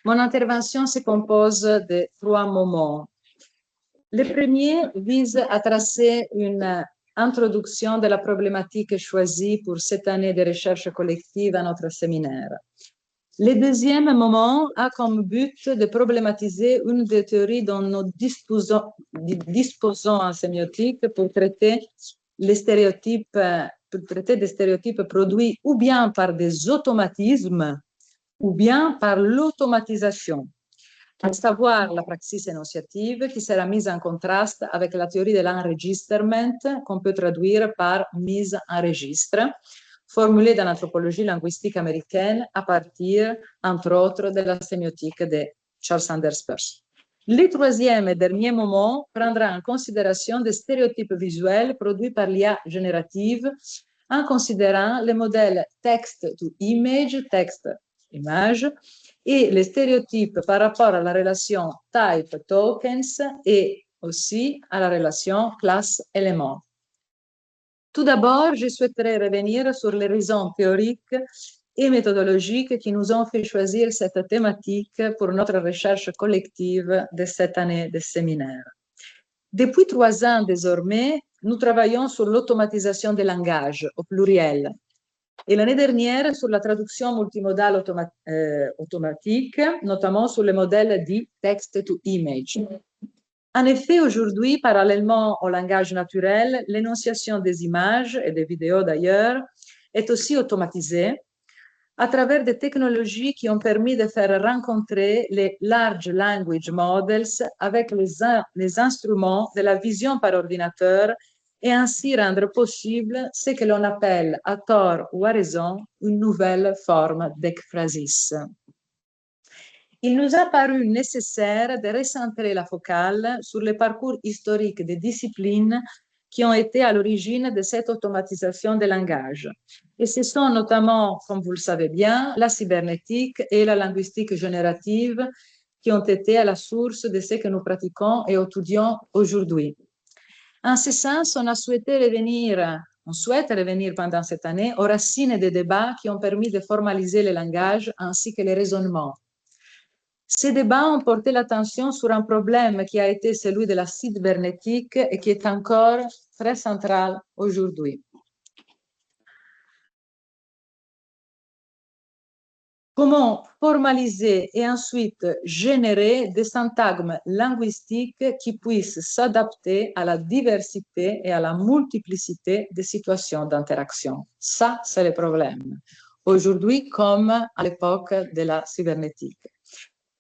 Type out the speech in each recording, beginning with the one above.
Mon intervention se compose de 3 moments. Le premier vise à tracer une introduction de la problématique choisie pour cette année de recherche collective à notre séminaire. Le deuxième moment a comme but de problématiser une des théories dont nous disposons en sémiotique pour traiter les stéréotypes, des stéréotypes produits ou bien par des automatismes ou bien par l'automatisation, à savoir la praxis énonciative qui sera mise en contraste avec la théorie de l'enregistrement qu'on peut traduire par mise en registre, formulée dans l'anthropologie linguistique américaine à partir, entre autres, de la sémiotique de Charles Sanders Peirce. Le troisième et dernier moment prendra en considération des stéréotypes visuels produits par l'IA générative en considérant les modèles text-to-image, texte-image, et les stéréotypes par rapport à la relation type-tokens et aussi à la relation classe-élément. Tout d'abord, je souhaiterais revenir sur les raisons théoriques et méthodologiques qui nous ont fait choisir cette thématique pour notre recherche collective de cette année de séminaire. Depuis 3 ans désormais, nous travaillons sur l'automatisation des langages au pluriel et l'année dernière sur la traduction multimodale automatique, notamment sur le modèle dit text-to-image. En effet, aujourd'hui, parallèlement au langage naturel, l'énonciation des images et des vidéos d'ailleurs est aussi automatisée à travers des technologies qui ont permis de faire rencontrer les Large Language Models avec les instruments de la vision par ordinateur et ainsi rendre possible ce que l'on appelle, à tort ou à raison, une nouvelle forme d'ekphrasis. Il nous a paru nécessaire de recentrer la focale sur le parcours historique des disciplines qui ont été à l'origine de cette automatisation des langages. Et ce sont notamment, comme vous le savez bien, la cybernétique et la linguistique générative qui ont été à la source de ce que nous pratiquons et étudions aujourd'hui. En ce sens, on souhaite revenir pendant cette année aux racines des débats qui ont permis de formaliser les langages ainsi que les raisonnements. Ces débats ont porté l'attention sur un problème qui a été celui de la cybernétique et qui est encore très central aujourd'hui. Comment formaliser et ensuite générer des syntagmes linguistiques qui puissent s'adapter à la diversité et à la multiplicité des situations d'interaction. Ça, c'est le problème. Aujourd'hui, comme à l'époque de la cybernétique.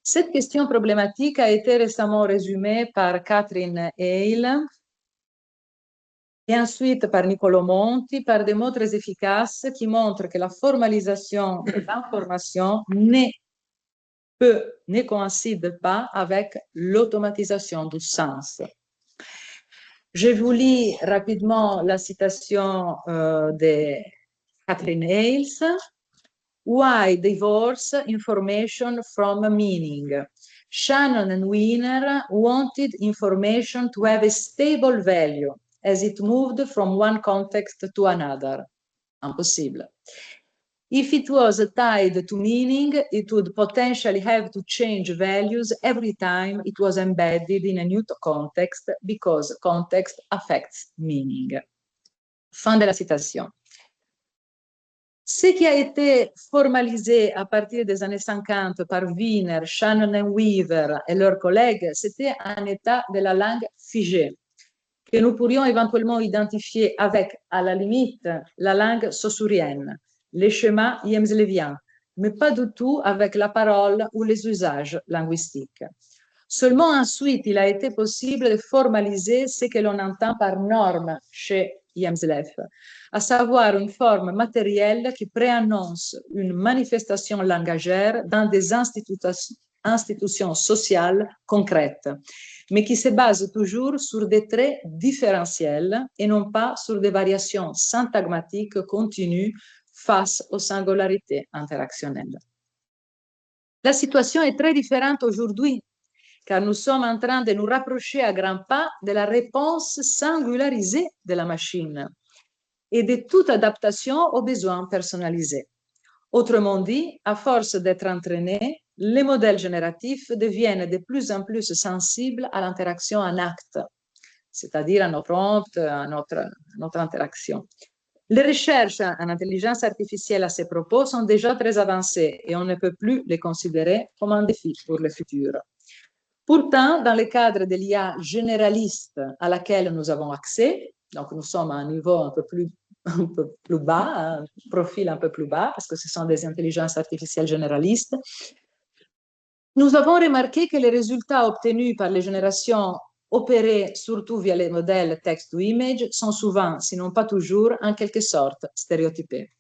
Cette question problématique a été récemment résumée par Catherine Hale et ensuite par Niccolò Monti par des mots très efficaces qui montrent que la formalisation de l'information ne coïncide pas avec l'automatisation du sens. Je vous lis rapidement la citation de Catherine Hale. Why divorce information from meaning? Shannon and Wiener wanted information to have a stable value as it moved from one context to another. Impossible. If it was tied to meaning, it would potentially have to change values every time it was embedded in a new context because context affects meaning. Fin de la citation. Ce qui a été formalisé à partir des années 50 par Wiener, Shannon et Weaver et leurs collègues, c'était un état de la langue figée, que nous pourrions éventuellement identifier avec, à la limite, la langue saussurienne, les schémas yemsleviens, mais pas du tout avec la parole ou les usages linguistiques. Seulement ensuite, il a été possible de formaliser ce que l'on entend par norme chez Yemslev, à savoir une forme matérielle qui préannonce une manifestation langagère dans des institutions sociales concrètes, mais qui se base toujours sur des traits différentiels et non pas sur des variations syntagmatiques continues face aux singularités interactionnelles. La situation est très différente aujourd'hui, car nous sommes en train de nous rapprocher à grands pas de la réponse singularisée de la machine et de toute adaptation aux besoins personnalisés. Autrement dit, à force d'être entraînés, les modèles génératifs deviennent de plus en plus sensibles à l'interaction en acte, c'est-à-dire à nos prompts, à notre interaction. Les recherches en intelligence artificielle à ce propos sont déjà très avancées et on ne peut plus les considérer comme un défi pour le futur. Pourtant, dans le cadre de l'IA généraliste à laquelle nous avons accès, donc nous sommes à un niveau un peu plus bas, un profil un peu plus bas, parce que ce sont des intelligences artificielles généralistes, nous avons remarqué que les résultats obtenus par les générations opérées surtout via les modèles text to image sont souvent, sinon pas toujours, en quelque sorte stéréotypés.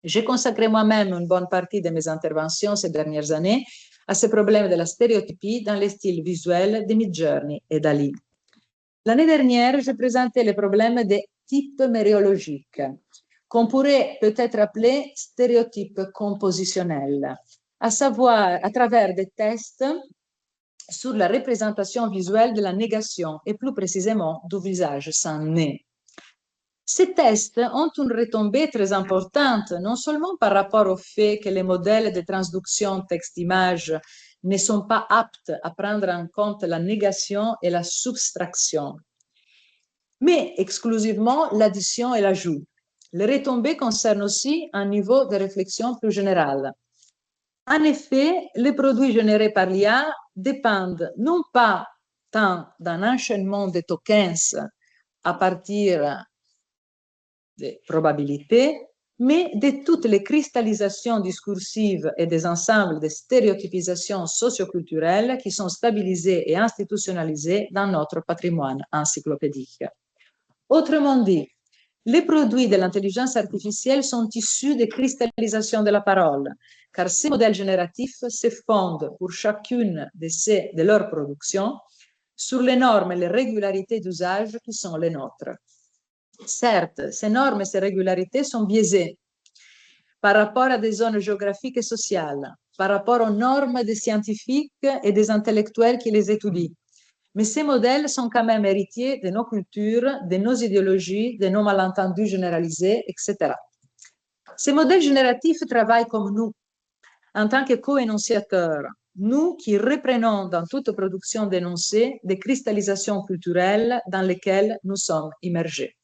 J'ai consacré moi-même une bonne partie de mes interventions ces dernières années à ce problème de la stéréotypie dans les styles visuels de Midjourney et Dali. L'année dernière, j'ai présenté le problème des types méréologiques, qu'on pourrait peut-être appeler stéréotypes compositionnels, à savoir à travers des tests sur la représentation visuelle de la négation et plus précisément du visage sans nez. Ces tests ont une retombée très importante, non seulement par rapport au fait que les modèles de transduction texte-image ne sont pas aptes à prendre en compte la négation et la subtraction, mais exclusivement l'addition et l'ajout. Les retombées concernent aussi un niveau de réflexion plus général. En effet, les produits générés par l'IA dépendent non pas tant d'un enchaînement de tokens à partir des probabilités, mais de toutes les cristallisations discursives et des ensembles de stéréotypisations socioculturelles qui sont stabilisées et institutionnalisées dans notre patrimoine encyclopédique. Autrement dit, les produits de l'intelligence artificielle sont issus des cristallisations de la parole, car ces modèles génératifs se fondent pour chacune de leurs productions sur les normes et les régularités d'usage qui sont les nôtres. Certes, ces normes et ces régularités sont biaisées par rapport à des zones géographiques et sociales, par rapport aux normes des scientifiques et des intellectuels qui les étudient. Mais ces modèles sont quand même héritiers de nos cultures, de nos idéologies, de nos malentendus généralisés, etc. Ces modèles génératifs travaillent comme nous, en tant que co-énonciateurs, nous qui reprenons dans toute production d'énoncés des cristallisations culturelles dans lesquelles nous sommes immergés.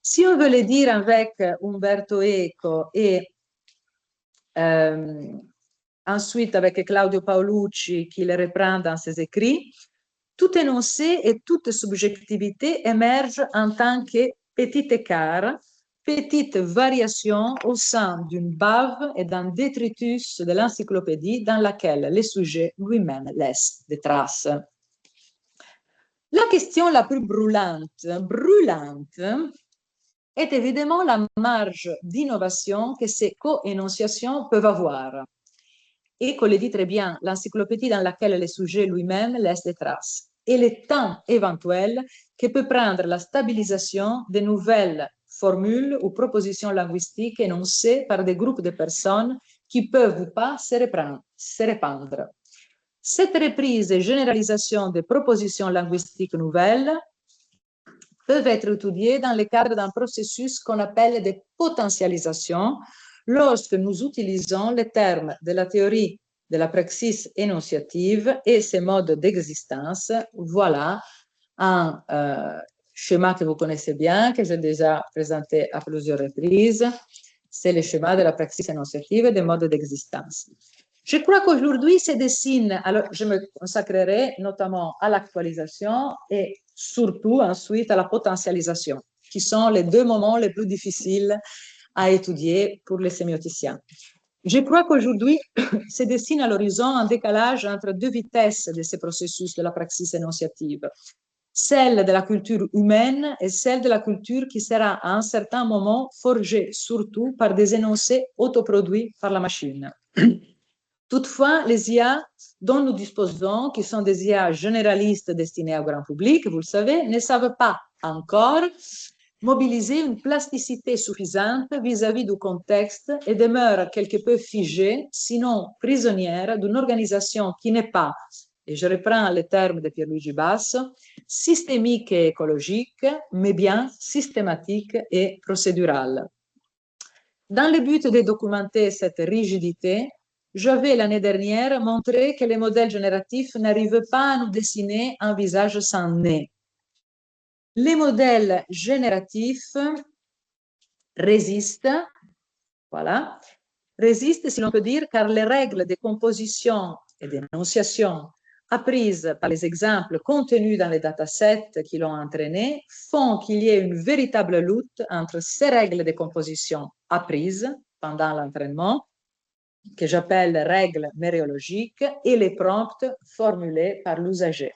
Si on veut le dire avec Umberto Eco et ensuite avec Claudio Paolucci qui le reprend dans ses écrits, tout énoncé et toute subjectivité émerge en tant que petit écart, petite variation au sein d'une bave et d'un détritus de l'encyclopédie dans laquelle le sujet lui-même laisse des traces. La question la plus brûlante est évidemment la marge d'innovation que ces co-énonciations peuvent avoir. Et comme le dit très bien, l'encyclopédie dans laquelle le sujet lui-même laisse des traces. Et le temps éventuel que peut prendre la stabilisation de nouvelles formules ou propositions linguistiques énoncées par des groupes de personnes qui peuvent ou pas se répandre. Cette reprise et généralisation des propositions linguistiques nouvelles peuvent être étudiées dans le cadre d'un processus qu'on appelle de potentialisation lorsque nous utilisons les termes de la théorie de la praxis énonciative et ses modes d'existence. Voilà un schéma que vous connaissez bien, que j'ai déjà présenté à plusieurs reprises. C'est le schéma de la praxis énonciative et des modes d'existence. Je crois qu'aujourd'hui se dessine, alors je me consacrerai notamment à l'actualisation et surtout ensuite à la potentialisation, qui sont les deux moments les plus difficiles à étudier pour les sémioticiens. Je crois qu'aujourd'hui se dessine à l'horizon un décalage entre deux vitesses de ce processus de la praxis énonciative, celle de la culture humaine et celle de la culture qui sera à un certain moment forgée surtout par des énoncés autoproduits par la machine. Toutefois, les IA dont nous disposons, qui sont des IA généralistes destinées au grand public, vous le savez, ne savent pas encore mobiliser une plasticité suffisante vis-à-vis du contexte et demeurent quelque peu figées, sinon prisonnières, d'une organisation qui n'est pas, et je reprends le terme de Pierluigi Basso, systémique et écologique, mais bien systématique et procédurale. Dans le but de documenter cette rigidité, J'avais l'année dernière montré que les modèles génératifs n'arrivent pas à nous dessiner un visage sans nez. Les modèles génératifs résistent, voilà, résistent, si l'on peut dire, car les règles de composition et d'énonciation apprises par les exemples contenus dans les datasets qui l'ont entraîné font qu'il y ait une véritable lutte entre ces règles de composition apprises pendant l'entraînement, que j'appelle règles méréologiques, et les prompts formulés par l'usager.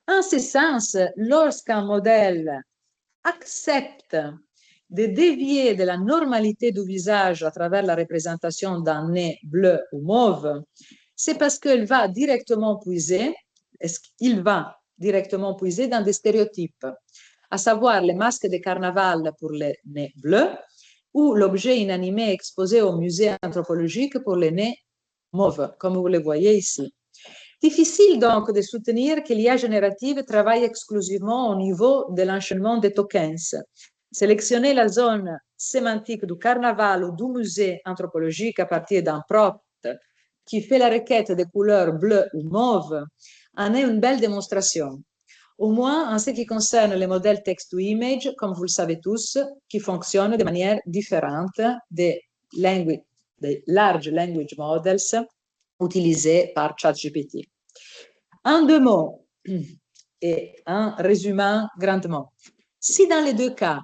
En ce sens, lorsqu'un modèle accepte de dévier de la normalité du visage à travers la représentation d'un nez bleu ou mauve, c'est parce qu'il va directement puiser, dans des stéréotypes, à savoir les masques de carnaval pour les nez bleus ou l'objet inanimé exposé au musée anthropologique pour les nez mauves, comme vous le voyez ici. Difficile donc de soutenir que l'IA générative travaille exclusivement au niveau de l'enchaînement des tokens. Sélectionner la zone sémantique du carnaval ou du musée anthropologique à partir d'un prompt qui fait la requête des couleurs bleues ou mauves en est une belle démonstration. Au moins en ce qui concerne les modèles text-to-image, comme vous le savez tous, qui fonctionnent de manière différente des large language models utilisés par ChatGPT. En deux mots, et en résumant grandement, si dans les deux cas,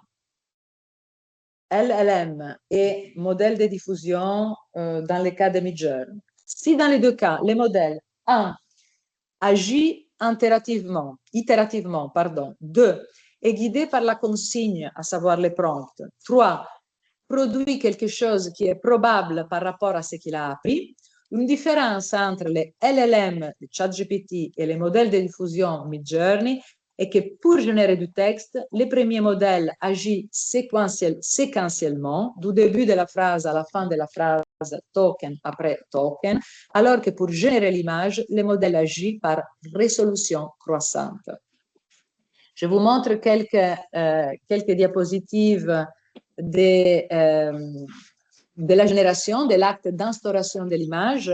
LLM et modèle de diffusion dans le cas de Midjourney, si dans les deux cas, les modèles 1 agit itérativement, 2 est guidé par la consigne, à savoir les prompts, 3 produit quelque chose qui est probable par rapport à ce qu'il a appris, une différence entre les LLM de ChatGPT et les modèles de diffusion Midjourney est que pour générer du texte, le premier modèle agit séquentiellement, du début de la phrase à la fin de la phrase, token après token, alors que pour générer l'image, le modèle agit par résolution croissante. Je vous montre quelques diapositives de la génération, de l'acte d'instauration de l'image.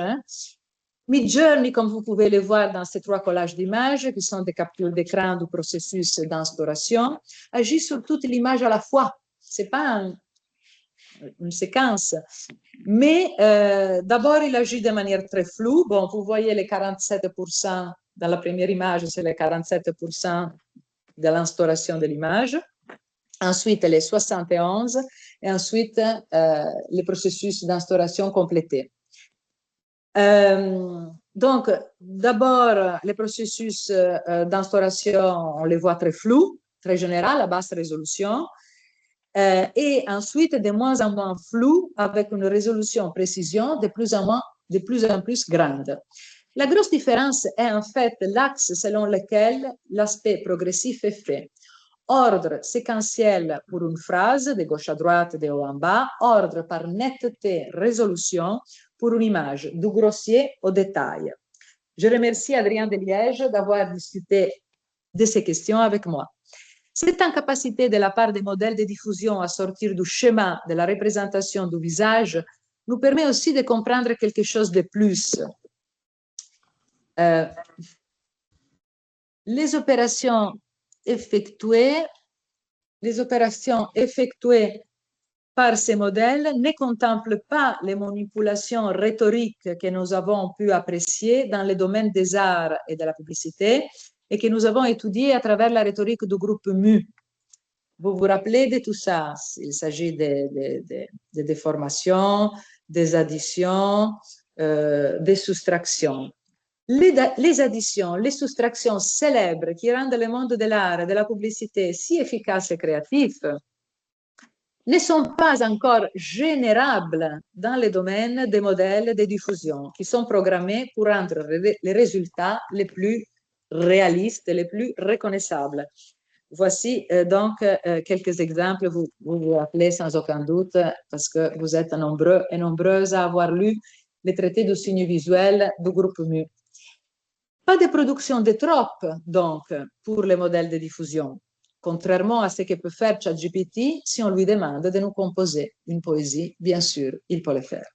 Midjourney, comme vous pouvez le voir dans ces trois collages d'images, qui sont des captures d'écran du processus d'instauration, agit sur toute l'image à la fois. Ce n'est pas une séquence. Mais d'abord, il agit de manière très floue. Bon, vous voyez les 47% dans la première image, c'est les 47% de l'instauration de l'image. Ensuite, les 71 et ensuite le processus d'instauration complété. Donc, d'abord, les processus d'instauration, on les voit très flous, très général, à basse résolution. Et ensuite, de moins en moins flou, avec une résolution précision de plus en plus grande. La grosse différence est en fait l'axe selon lequel l'aspect progressif est fait. Ordre séquentiel pour une phrase, de gauche à droite, de haut en bas, ordre par netteté, résolution pour une image, du grossier au détail. Je remercie Adrien de Liège d'avoir discuté de ces questions avec moi. Cette incapacité de la part des modèles de diffusion à sortir du schéma de la représentation du visage nous permet aussi de comprendre quelque chose de plus. Les opérations effectuées par ces modèles ne contemplent pas les manipulations rhétoriques que nous avons pu apprécier dans le domaine des arts et de la publicité et que nous avons étudiées à travers la rhétorique du groupe MU. Vous vous rappelez de tout ça? Il s'agit des déformations, des additions, des soustractions. Les additions, les soustractions célèbres qui rendent le monde de l'art et de la publicité si efficace et créatif ne sont pas encore générables dans le domaine des modèles de diffusion qui sont programmés pour rendre les résultats les plus réalistes et les plus reconnaissables. Voici donc quelques exemples, vous vous rappelez sans aucun doute, parce que vous êtes nombreux et nombreuses à avoir lu les traités de signes visuels du groupe MU. Pas de production de tropes, donc, pour les modèles de diffusion, contrairement à ce que peut faire ChatGPT si on lui demande de nous composer une poésie, bien sûr, il peut le faire.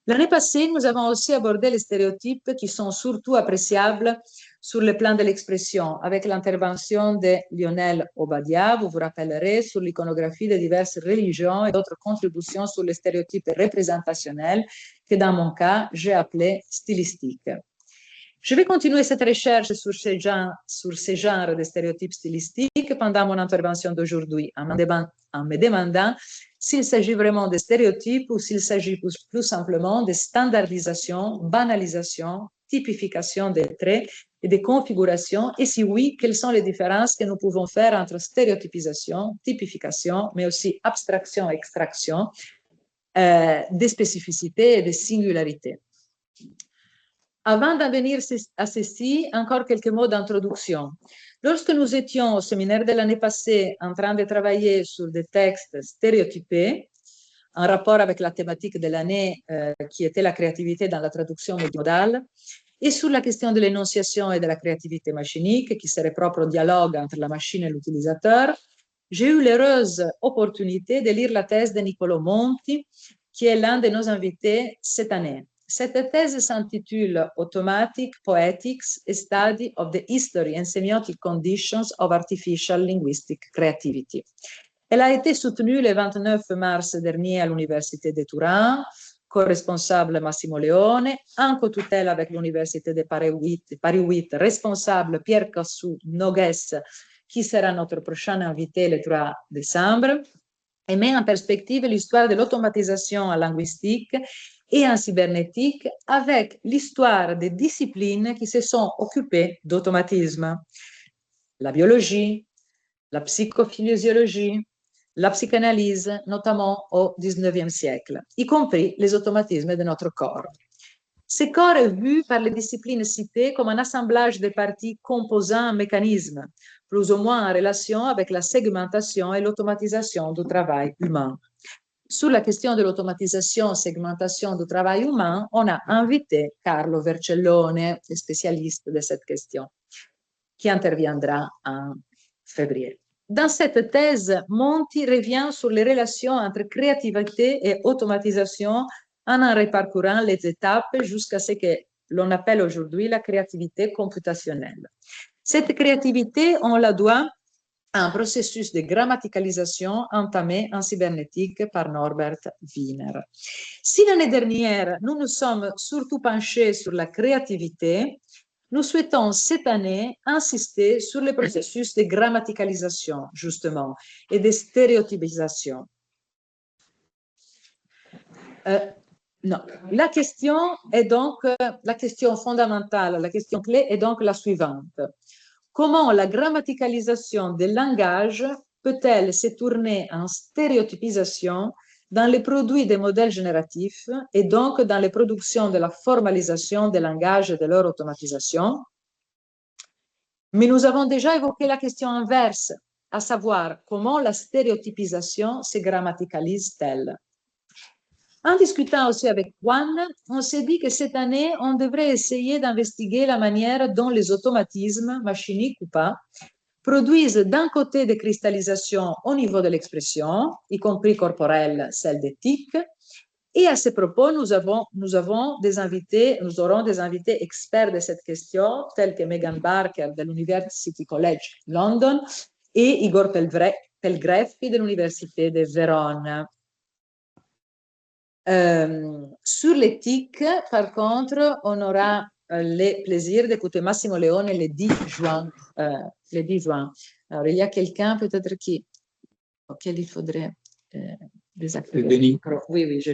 L'année passée, nous avons aussi abordé les stéréotypes qui sont surtout appréciables sur le plan de l'expression, avec l'intervention de Lionel Obadia, vous vous rappellerez, sur l'iconographie de diverses religions et d'autres contributions sur les stéréotypes représentationnels que dans mon cas, j'ai appelé stylistiques. Je vais continuer cette recherche sur ces genres de stéréotypes stylistiques pendant mon intervention d'aujourd'hui, en me demandant s'il s'agit vraiment de stéréotypes ou s'il s'agit plus simplement de standardisation, banalisation, typification des traits et des configurations, et si oui, quelles sont les différences que nous pouvons faire entre stéréotypisation, typification, mais aussi abstraction et extraction des spécificités et des singularités. Avant d'en venir à ceci, encore quelques mots d'introduction. Lorsque nous étions au séminaire de l'année passée en train de travailler sur des textes stéréotypés, en rapport avec la thématique de l'année qui était la créativité dans la traduction multimodale, et sur la question de l'énonciation et de la créativité machinique, qui serait propre au dialogue entre la machine et l'utilisateur, j'ai eu l'heureuse opportunité de lire la thèse de Niccolò Monti, qui est l'un de nos invités cette année. Cette thèse s'intitule Automatic Poetics, a Study of the History and Semiotic Conditions of Artificial Linguistic Creativity. Elle a été soutenue le 29 mars dernier à l'Université de Turin, co-responsable Massimo Leone, en co-tutelle avec l'Université de Paris 8, responsable Pierre Cassou-Noguès, qui sera notre prochain invité le 3 décembre, et met en perspective l'histoire de l'automatisation en linguistique et en cybernétique avec l'histoire des disciplines qui se sont occupées d'automatisme. La biologie, la psychophysiologie, la psychanalyse, notamment au XIXe siècle, y compris les automatismes de notre corps. Ce corps est vu par les disciplines citées comme un assemblage de parties composant un mécanisme, plus ou moins en relation avec la segmentation et l'automatisation du travail humain. Sur la question de l'automatisation, segmentation du travail humain, on a invité Carlo Vercellone, spécialiste de cette question, qui interviendra en février. Dans cette thèse, Monti revient sur les relations entre créativité et automatisation en reparcourant les étapes jusqu'à ce que l'on appelle aujourd'hui la créativité computationnelle. Cette créativité, on la doit à un processus de grammaticalisation entamé en cybernétique par Norbert Wiener. Si l'année dernière, nous nous sommes surtout penchés sur la créativité, nous souhaitons cette année insister sur le processus de grammaticalisation, justement, et de stéréotypisation. Non, la question est donc, la question fondamentale, la question clé est donc la suivante. Comment la grammaticalisation des langages peut-elle se tourner en stéréotypisation dans les produits des modèles génératifs et donc dans les productions de la formalisation des langages et de leur automatisation? Mais nous avons déjà évoqué la question inverse, à savoir comment la stéréotypisation se grammaticalise-t-elle? En discutant aussi avec Juan, on s'est dit que cette année, on devrait essayer d'investiguer la manière dont les automatismes, machiniques ou pas, produisent d'un côté des cristallisations au niveau de l'expression, y compris corporelle, celle des tics, et à ce propos, nous aurons des invités experts de cette question, tels que Megan Barker de l'University College London et Igor Pelgreffi de l'Université de Vérone. Sur l'éthique, par contre, on aura le plaisir d'écouter Massimo Leone le 10 juin. Alors, il y a quelqu'un peut-être auquel il faudrait désactiver le micro. Oui, oui, je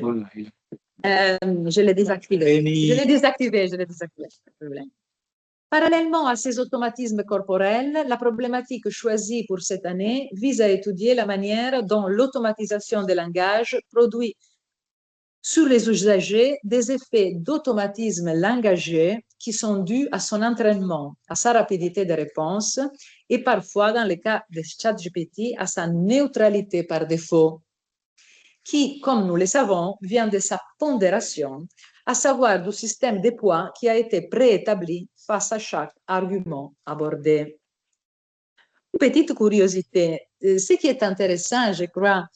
l'ai désactivé. Je l'ai désactivé. Parallèlement à ces automatismes corporels, la problématique choisie pour cette année vise à étudier la manière dont l'automatisation des langages produit sur les usagers des effets d'automatisme langagier qui sont dus à son entraînement, à sa rapidité de réponse et parfois, dans le cas de ChatGPT, à sa neutralité par défaut, qui, comme nous le savons, vient de sa pondération, à savoir du système de poids qui a été préétabli face à chaque argument abordé. Petite curiosité, ce qui est intéressant, je crois,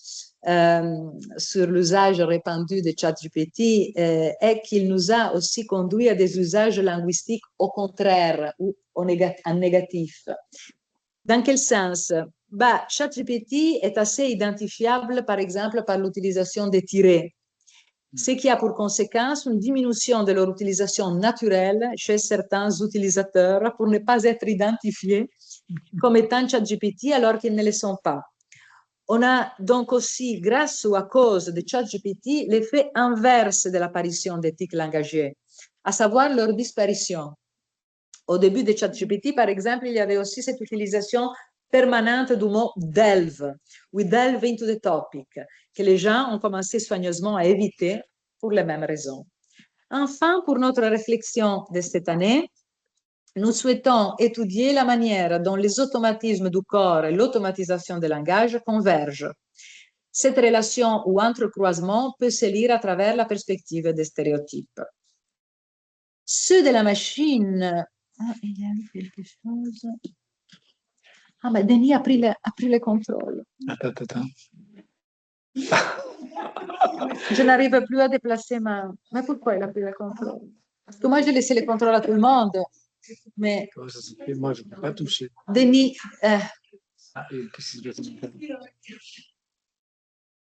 sur l'usage répandu de ChatGPT est qu'il nous a aussi conduit à des usages linguistiques au contraire ou en négatif. Dans quel sens? Bah, ChatGPT est assez identifiable, par exemple, par l'utilisation des tirets, ce qui a pour conséquence une diminution de leur utilisation naturelle chez certains utilisateurs pour ne pas être identifiés comme étant ChatGPT alors qu'ils ne le sont pas. On a donc aussi, grâce ou à cause de ChatGPT, l'effet inverse de l'apparition des tics langagiers, à savoir leur disparition. Au début de ChatGPT, par exemple, il y avait aussi cette utilisation permanente du mot delve, we delve into the topic, que les gens ont commencé soigneusement à éviter pour les mêmes raisons. Enfin, pour notre réflexion de cette année, nous souhaitons étudier la manière dont les automatismes du corps et l'automatisation des langages convergent. Cette relation ou entrecroisement peut se lire à travers la perspective des stéréotypes. Ceux de la machine... Ah, il y a eu quelque chose... Ah, mais Denis a pris le contrôle. Attends. Je n'arrive plus à déplacer ma... Mais pourquoi il a pris le contrôle? Parce que moi, j'ai laissé le contrôle à tout le monde. Mais... Moi, je ne peux pas toucher. Denis...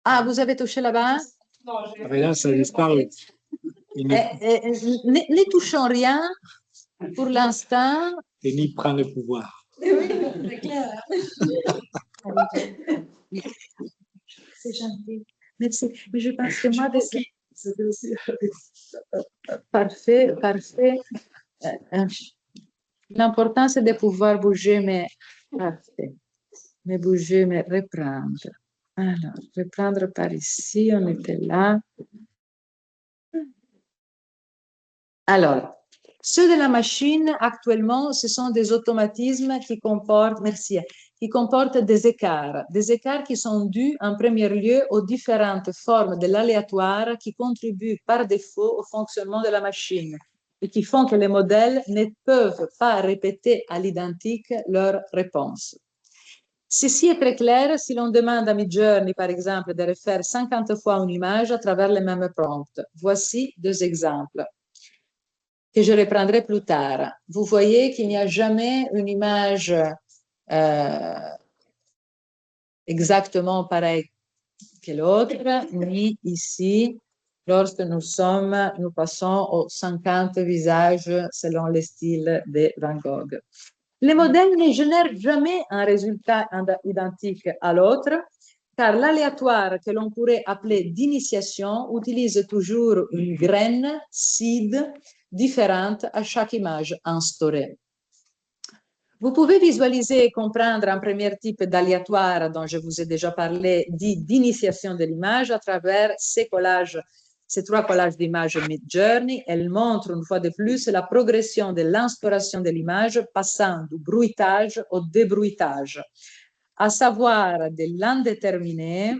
Ah, vous avez touché là-bas? Rien, ça a disparu. Ne touchons rien pour l'instant. Denis prend le pouvoir. Oui, c'est clair. C'est gentil. Merci. Mais je pense que moi, parfait. L'important, c'est de pouvoir bouger, mais parfait. Mais bouger, mais reprendre. Alors, reprendre par ici, on était là. Alors, ceux de la machine, actuellement, ce sont des automatismes qui comportent, qui comportent des écarts qui sont dus en premier lieu aux différentes formes de l'aléatoire qui contribuent par défaut au fonctionnement de la machine et qui font que les modèles ne peuvent pas répéter à l'identique leurs réponses. Ceci est très clair si l'on demande à Midjourney, par exemple, de refaire 50 fois une image à travers les mêmes prompts. Voici deux exemples que je reprendrai plus tard. Vous voyez qu'il n'y a jamais une image exactement pareille que l'autre, ni ici, lorsque nous passons aux 50 visages selon le style de Van Gogh. Les modèles ne génèrent jamais un résultat identique à l'autre, car l'aléatoire que l'on pourrait appeler d'initiation utilise toujours une graine, seed, différente à chaque image instaurée. Vous pouvez visualiser et comprendre un premier type d'aléatoire dont je vous ai déjà parlé, dit d'initiation de l'image à travers ces trois collages d'images Midjourney. Elles montrent une fois de plus la progression de l'instauration de l'image passant du bruitage au débruitage, à savoir de l'indéterminé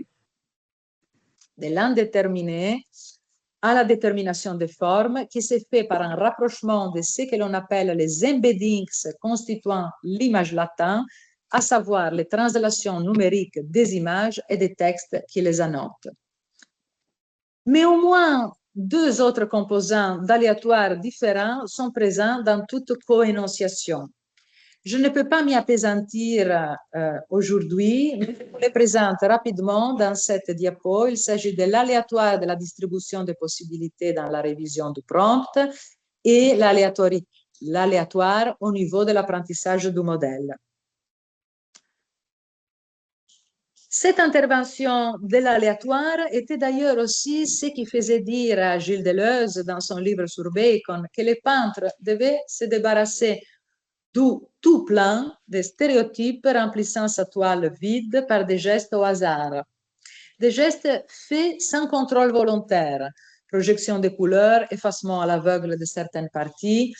à la détermination des formes qui se fait par un rapprochement de ce que l'on appelle les embeddings constituant l'image latente, à savoir les translations numériques des images et des textes qui les annotent. Mais au moins deux autres composants d'aléatoires différents sont présents dans toute coénonciation. Je ne peux pas m'y appesantir aujourd'hui, mais je vous les présente rapidement dans cette diapo. Il s'agit de l'aléatoire de la distribution des possibilités dans la révision du prompt et l'aléatoire au niveau de l'apprentissage du modèle. Cette intervention de l'aléatoire était d'ailleurs aussi ce qui faisait dire à Gilles Deleuze dans son livre sur Bacon que les peintres devaient se débarrasser tout plein de stéréotypes remplissant sa toile vide par des gestes au hasard. Des gestes faits sans contrôle volontaire, projection de couleurs, effacement à l'aveugle de certaines parties,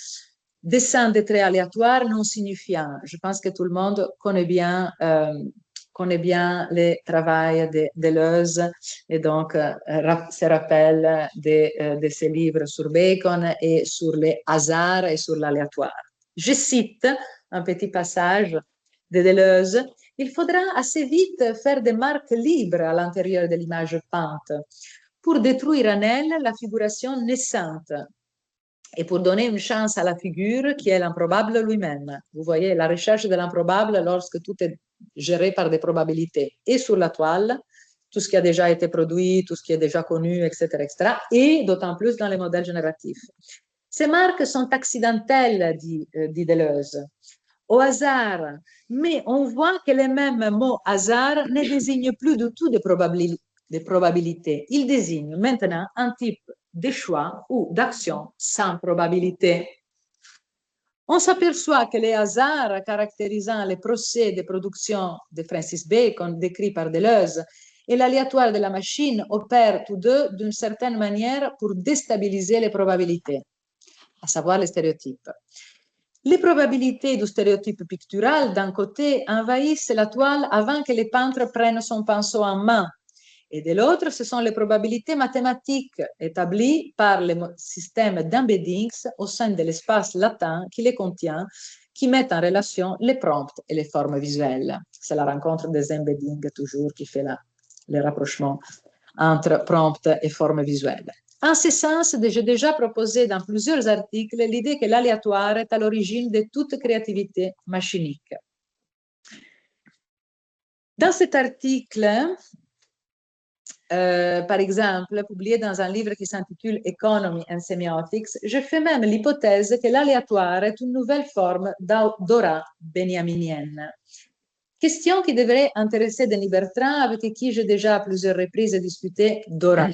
dessin de traits aléatoires non signifiants. Je pense que tout le monde connaît bien le travail de Deleuze et donc se rappelle de ses livres sur Bacon et sur les hasards et sur l'aléatoire. Je cite un petit passage de Deleuze il faudra assez vite faire des marques libres à l'intérieur de l'image peinte pour détruire en elle la figuration naissante et pour donner une chance à la figure qui est l'improbable lui-même. Vous voyez, la recherche de l'improbable lorsque tout est géré par des probabilités et sur la toile, tout ce qui a déjà été produit, tout ce qui est déjà connu, etc., etc., et d'autant plus dans les modèles génératifs. Ces marques sont accidentelles, dit Deleuze, au hasard, mais on voit que le même mot hasard ne désigne plus du tout des probabilités. Il désigne maintenant un type de choix ou d'action sans probabilité. On s'aperçoit que les hasards caractérisant les procès de production de Francis Bacon décrits par Deleuze et l'aléatoire de la machine opèrent tous deux d'une certaine manière pour déstabiliser les probabilités, à savoir les stéréotypes. Les probabilités du stéréotype pictural, d'un côté, envahissent la toile avant que le peintre prenne son pinceau en main. Et de l'autre, ce sont les probabilités mathématiques établies par le système d'embeddings au sein de l'espace latin qui les contient, qui mettent en relation les prompts et les formes visuelles. C'est la rencontre des embeddings toujours qui fait le rapprochement entre prompts et formes visuelles. En ce sens, j'ai déjà proposé dans plusieurs articles l'idée que l'aléatoire est à l'origine de toute créativité machinique. Dans cet article, par exemple, publié dans un livre qui s'intitule Economy and Semiotics, je fais même l'hypothèse que l'aléatoire est une nouvelle forme d'aura benjaminienne. Question qui devrait intéresser Denis Bertrand, avec qui j'ai déjà à plusieurs reprises discuté d'aura.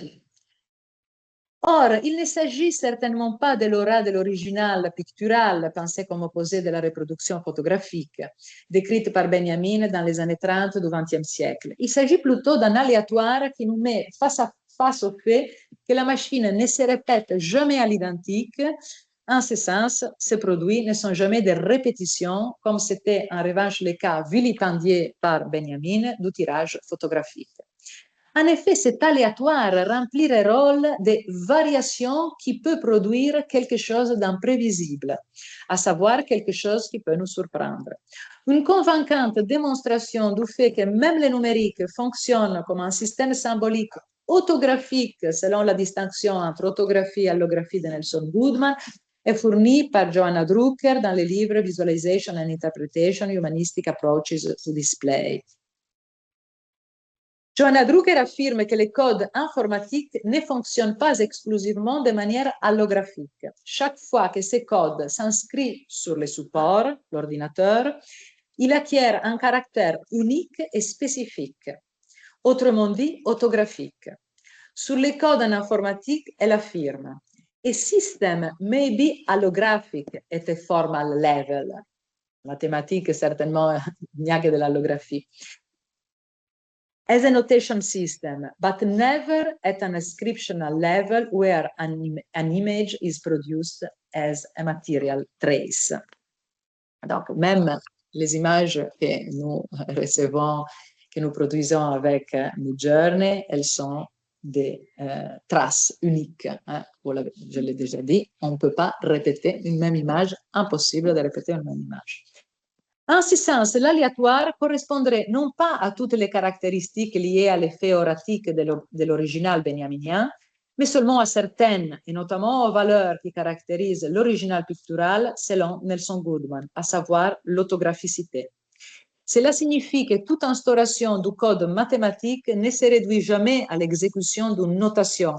Or, il ne s'agit certainement pas de l'aura de l'original pictural, pensé comme opposé de la reproduction photographique, décrite par Benjamin dans les années 30 du XXe siècle. Il s'agit plutôt d'un aléatoire qui nous met face à face au fait que la machine ne se répète jamais à l'identique. En ce sens, ces produits ne sont jamais des répétitions, comme c'était en revanche le cas vilipendié par Benjamin du tirage photographique. En effet, cet aléatoire remplit le rôle de variation qui peut produire quelque chose d'imprévisible, à savoir quelque chose qui peut nous surprendre. Une convaincante démonstration du fait que même le numérique fonctionne comme un système symbolique autographique selon la distinction entre autographie et allographie de Nelson Goodman est fournie par Joanna Drucker dans le livre Visualization and Interpretation, Humanistic Approaches to Display. Joanna Drucker affirme que les codes informatiques ne fonctionnent pas exclusivement de manière allographique. Chaque fois que ces codes s'inscrivent sur le support, l'ordinateur, il acquiert un caractère unique et spécifique, autrement dit autographique. Sur les codes en informatique, elle affirme a system may be allographic at a formal level. Mathématique, certainement, il n'y a que de l'allographie. As a notation system, but never at an inscriptional level where an image is produced as a material trace. Donc, même les images que nous recevons, que nous produisons avec Midjourney, elles sont des traces uniques. Hein. Je l'ai déjà dit, on ne peut pas répéter une même image, impossible de répéter une même image. En ce sens, l'aléatoire correspondrait non pas à toutes les caractéristiques liées à l'effet auratique de l'original benjaminien, mais seulement à certaines, et notamment aux valeurs qui caractérisent l'original pictural selon Nelson Goodman, à savoir l'autographicité. Cela signifie que toute instauration du code mathématique ne se réduit jamais à l'exécution d'une notation,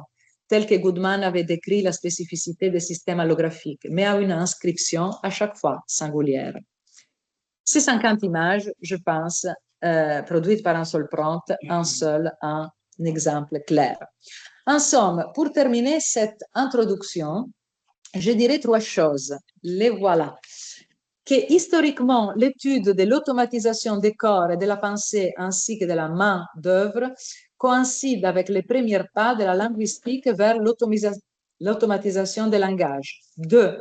telle que Goodman avait décrit la spécificité des systèmes allographiques, mais à une inscription à chaque fois singulière. Ces 50 images, je pense, produites par un seul prompt, un exemple clair. En somme, pour terminer cette introduction, je dirais 3 choses. Les voilà. Que historiquement, l'étude de l'automatisation des corps et de la pensée ainsi que de la main d'œuvre coïncide avec les premiers pas de la linguistique vers l'automatisation des langages. 2.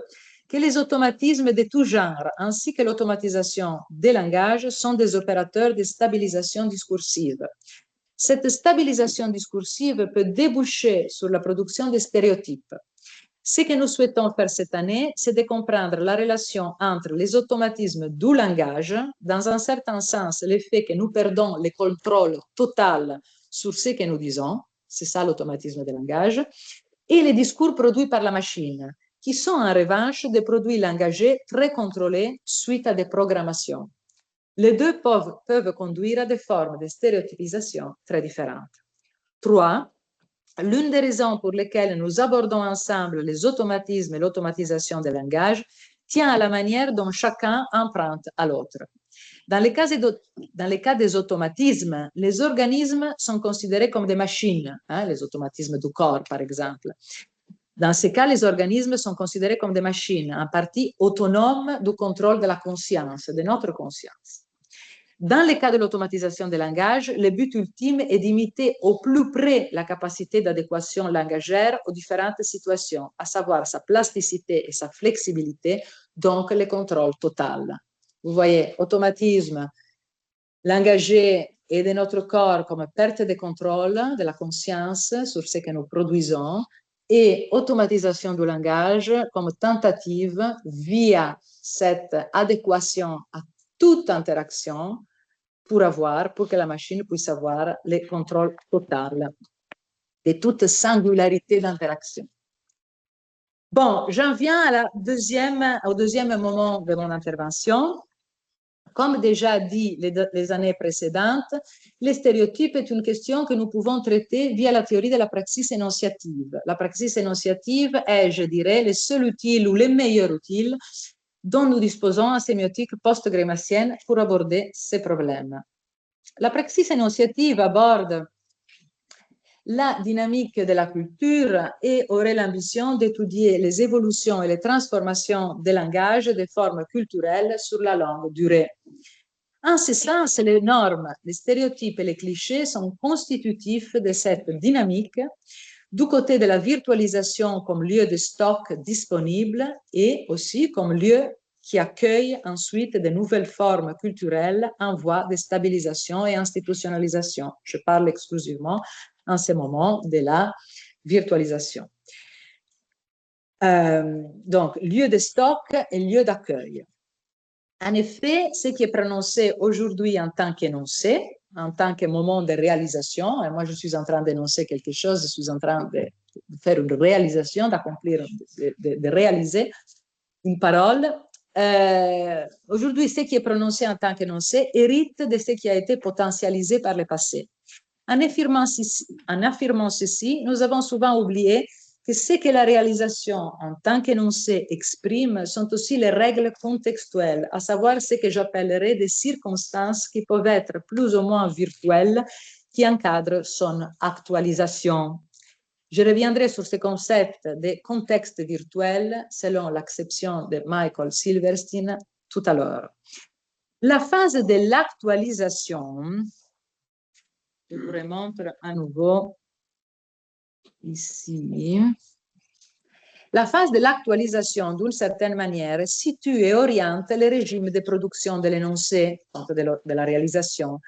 Que les automatismes de tout genre ainsi que l'automatisation des langages sont des opérateurs de stabilisation discursive. Cette stabilisation discursive peut déboucher sur la production de stéréotypes. Ce que nous souhaitons faire cette année, c'est de comprendre la relation entre les automatismes du langage, dans un certain sens, le fait que nous perdons le contrôle total sur ce que nous disons, c'est ça l'automatisme du langage, et les discours produits par la machine, qui sont en revanche des produits langagés très contrôlés suite à des programmations. Les deux peuvent conduire à des formes de stéréotypisation très différentes. 3. L'une des raisons pour lesquelles nous abordons ensemble les automatismes et l'automatisation des langages tient à la manière dont chacun emprunte à l'autre. Dans les cas des automatismes, les organismes sont considérés comme des machines, les automatismes du corps par exemple. Dans ces cas, les organismes sont considérés comme des machines, en partie autonomes du contrôle de la conscience, de notre conscience. Dans le cas de l'automatisation des langages, le but ultime est d'imiter au plus près la capacité d'adéquation langagère aux différentes situations, à savoir sa plasticité et sa flexibilité, donc le contrôle total. Vous voyez, automatisme langagé et de notre corps comme perte de contrôle de la conscience sur ce que nous produisons, et automatisation du langage comme tentative via cette adéquation à toute interaction pour que la machine puisse avoir le contrôle total de toute singularité d'interaction. Bon, j'en viens au deuxième moment de mon intervention. Comme déjà dit les années précédentes, les stéréotypes est une question que nous pouvons traiter via la théorie de la praxis énonciative. La praxis énonciative est, je dirais, le seul outil ou le meilleur outil dont nous disposons en sémiotique post-grémacienne pour aborder ces problèmes. La praxis énonciative aborde la dynamique de la culture et aurait l'ambition d'étudier les évolutions et les transformations des langages et des formes culturelles sur la longue durée. En ce sens, les normes, les stéréotypes et les clichés sont constitutifs de cette dynamique du côté de la virtualisation comme lieu de stock disponible et aussi comme lieu qui accueille ensuite de nouvelles formes culturelles en voie de stabilisation et institutionnalisation. Je parle exclusivement en ce moment de la virtualisation. Donc, lieu de stock et lieu d'accueil. En effet, ce qui est prononcé aujourd'hui en tant qu'énoncé, en tant que moment de réalisation, et moi je suis en train d'énoncer quelque chose, je suis en train de faire une réalisation, d'accomplir, de réaliser une parole. Aujourd'hui, ce qui est prononcé en tant qu'énoncé hérite de ce qui a été potentialisé par le passé. En affirmant ceci, nous avons souvent oublié que ce que la réalisation en tant qu'énoncé exprime sont aussi les règles contextuelles, à savoir ce que j'appellerais des circonstances qui peuvent être plus ou moins virtuelles, qui encadrent son actualisation. Je reviendrai sur ce concept de contexte virtuel selon l'acception de Michael Silverstein tout à l'heure. La phase de l'actualisation, je vous remontre à nouveau ici. La phase de l'actualisation, d'une certaine manière, situe et oriente le régime de production de l'énoncé, de la réalisation,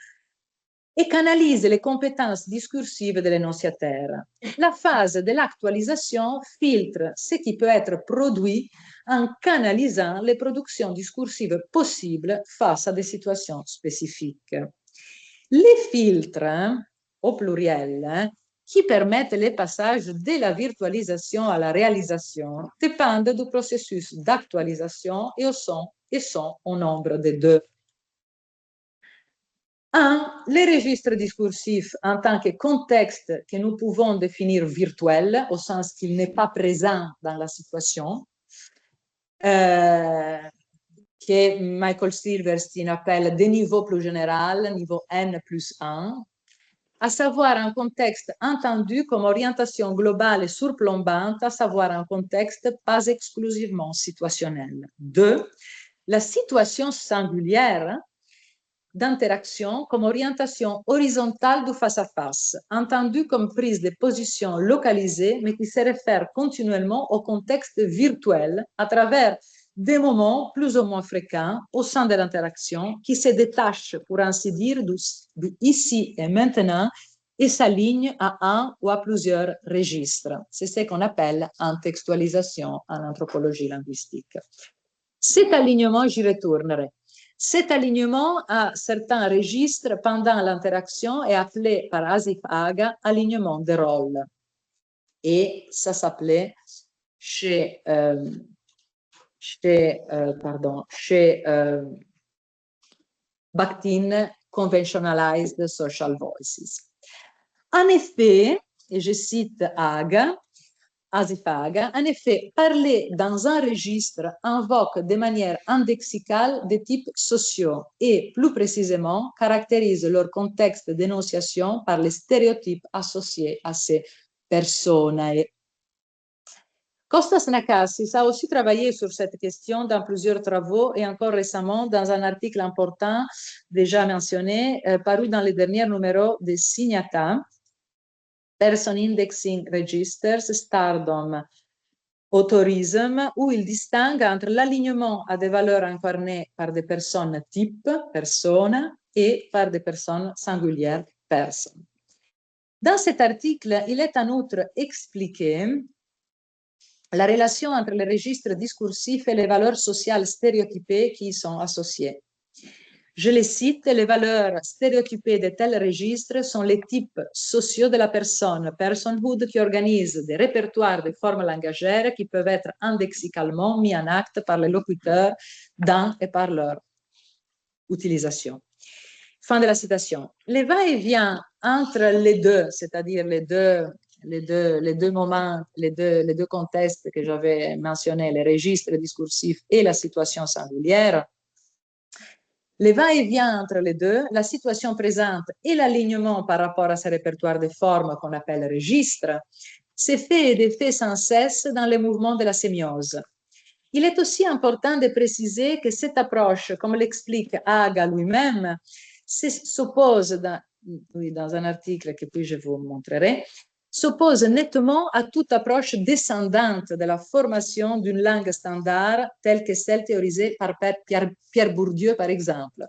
et canalise les compétences discursives de l'énonciataire. La phase de l'actualisation filtre ce qui peut être produit en canalisant les productions discursives possibles face à des situations spécifiques. Les filtres, au pluriel, qui permettent le passage de la virtualisation à la réalisation dépendent du processus d'actualisation et sont au nombre de deux. 1. Les registres discursifs en tant que contexte que nous pouvons définir virtuel, au sens qu'il n'est pas présent dans la situation, que Michael Silverstein appelle des niveaux plus généraux, niveau N plus 1, à savoir un contexte entendu comme orientation globale et surplombante, à savoir un contexte pas exclusivement situationnel. 2. La situation singulière d'interaction comme orientation horizontale du face-à-face, entendue comme prise de position localisée, mais qui se réfère continuellement au contexte virtuel à travers des moments plus ou moins fréquents au sein de l'interaction qui se détachent, pour ainsi dire, du ici et maintenant et s'aligne à un ou à plusieurs registres. C'est ce qu'on appelle intextualisation en anthropologie linguistique. Cet alignement, j'y retournerai. Cet alignement à certains registres pendant l'interaction est appelé par Asif Aga alignement de rôle. Et ça s'appelait chez Bakhtin Conventionalized Social Voices. En effet, et je cite Asif Aga, en effet, parler dans un registre invoque de manière indexicale des types sociaux et, plus précisément, caractérise leur contexte d'énonciation par les stéréotypes associés à ces personnes. Kostas Nakassis a aussi travaillé sur cette question dans plusieurs travaux et encore récemment dans un article important déjà mentionné, paru dans le dernier numéro de Signata, Person Indexing Registers, Stardom, Autorism, où il distingue entre l'alignement à des valeurs incarnées par des personnes type, persona, et par des personnes singulières, personnes. Dans cet article, il est en outre expliqué la relation entre les registres discursifs et les valeurs sociales stéréotypées qui y sont associées. Je les cite, les valeurs stéréotypées de tels registres sont les types sociaux de la personne, personhood, qui organisent des répertoires de formes langagères qui peuvent être indexicalement mis en acte par les locuteurs dans et par leur utilisation. Fin de la citation. Les va-et-vient entre les deux, c'est-à-dire les deux moments, les deux contextes que j'avais mentionnés, les registres discursifs et la situation singulière, les va-et-vient entre les deux, la situation présente et l'alignement par rapport à ce répertoire de formes qu'on appelle registre, s'est fait et défait sans cesse dans les mouvements de la sémiose. Il est aussi important de préciser que cette approche, comme l'explique Aga lui-même, s'oppose dans un article que puis je vous montrerai, s'oppose nettement à toute approche descendante de la formation d'une langue standard telle que celle théorisée par Pierre Bourdieu, par exemple.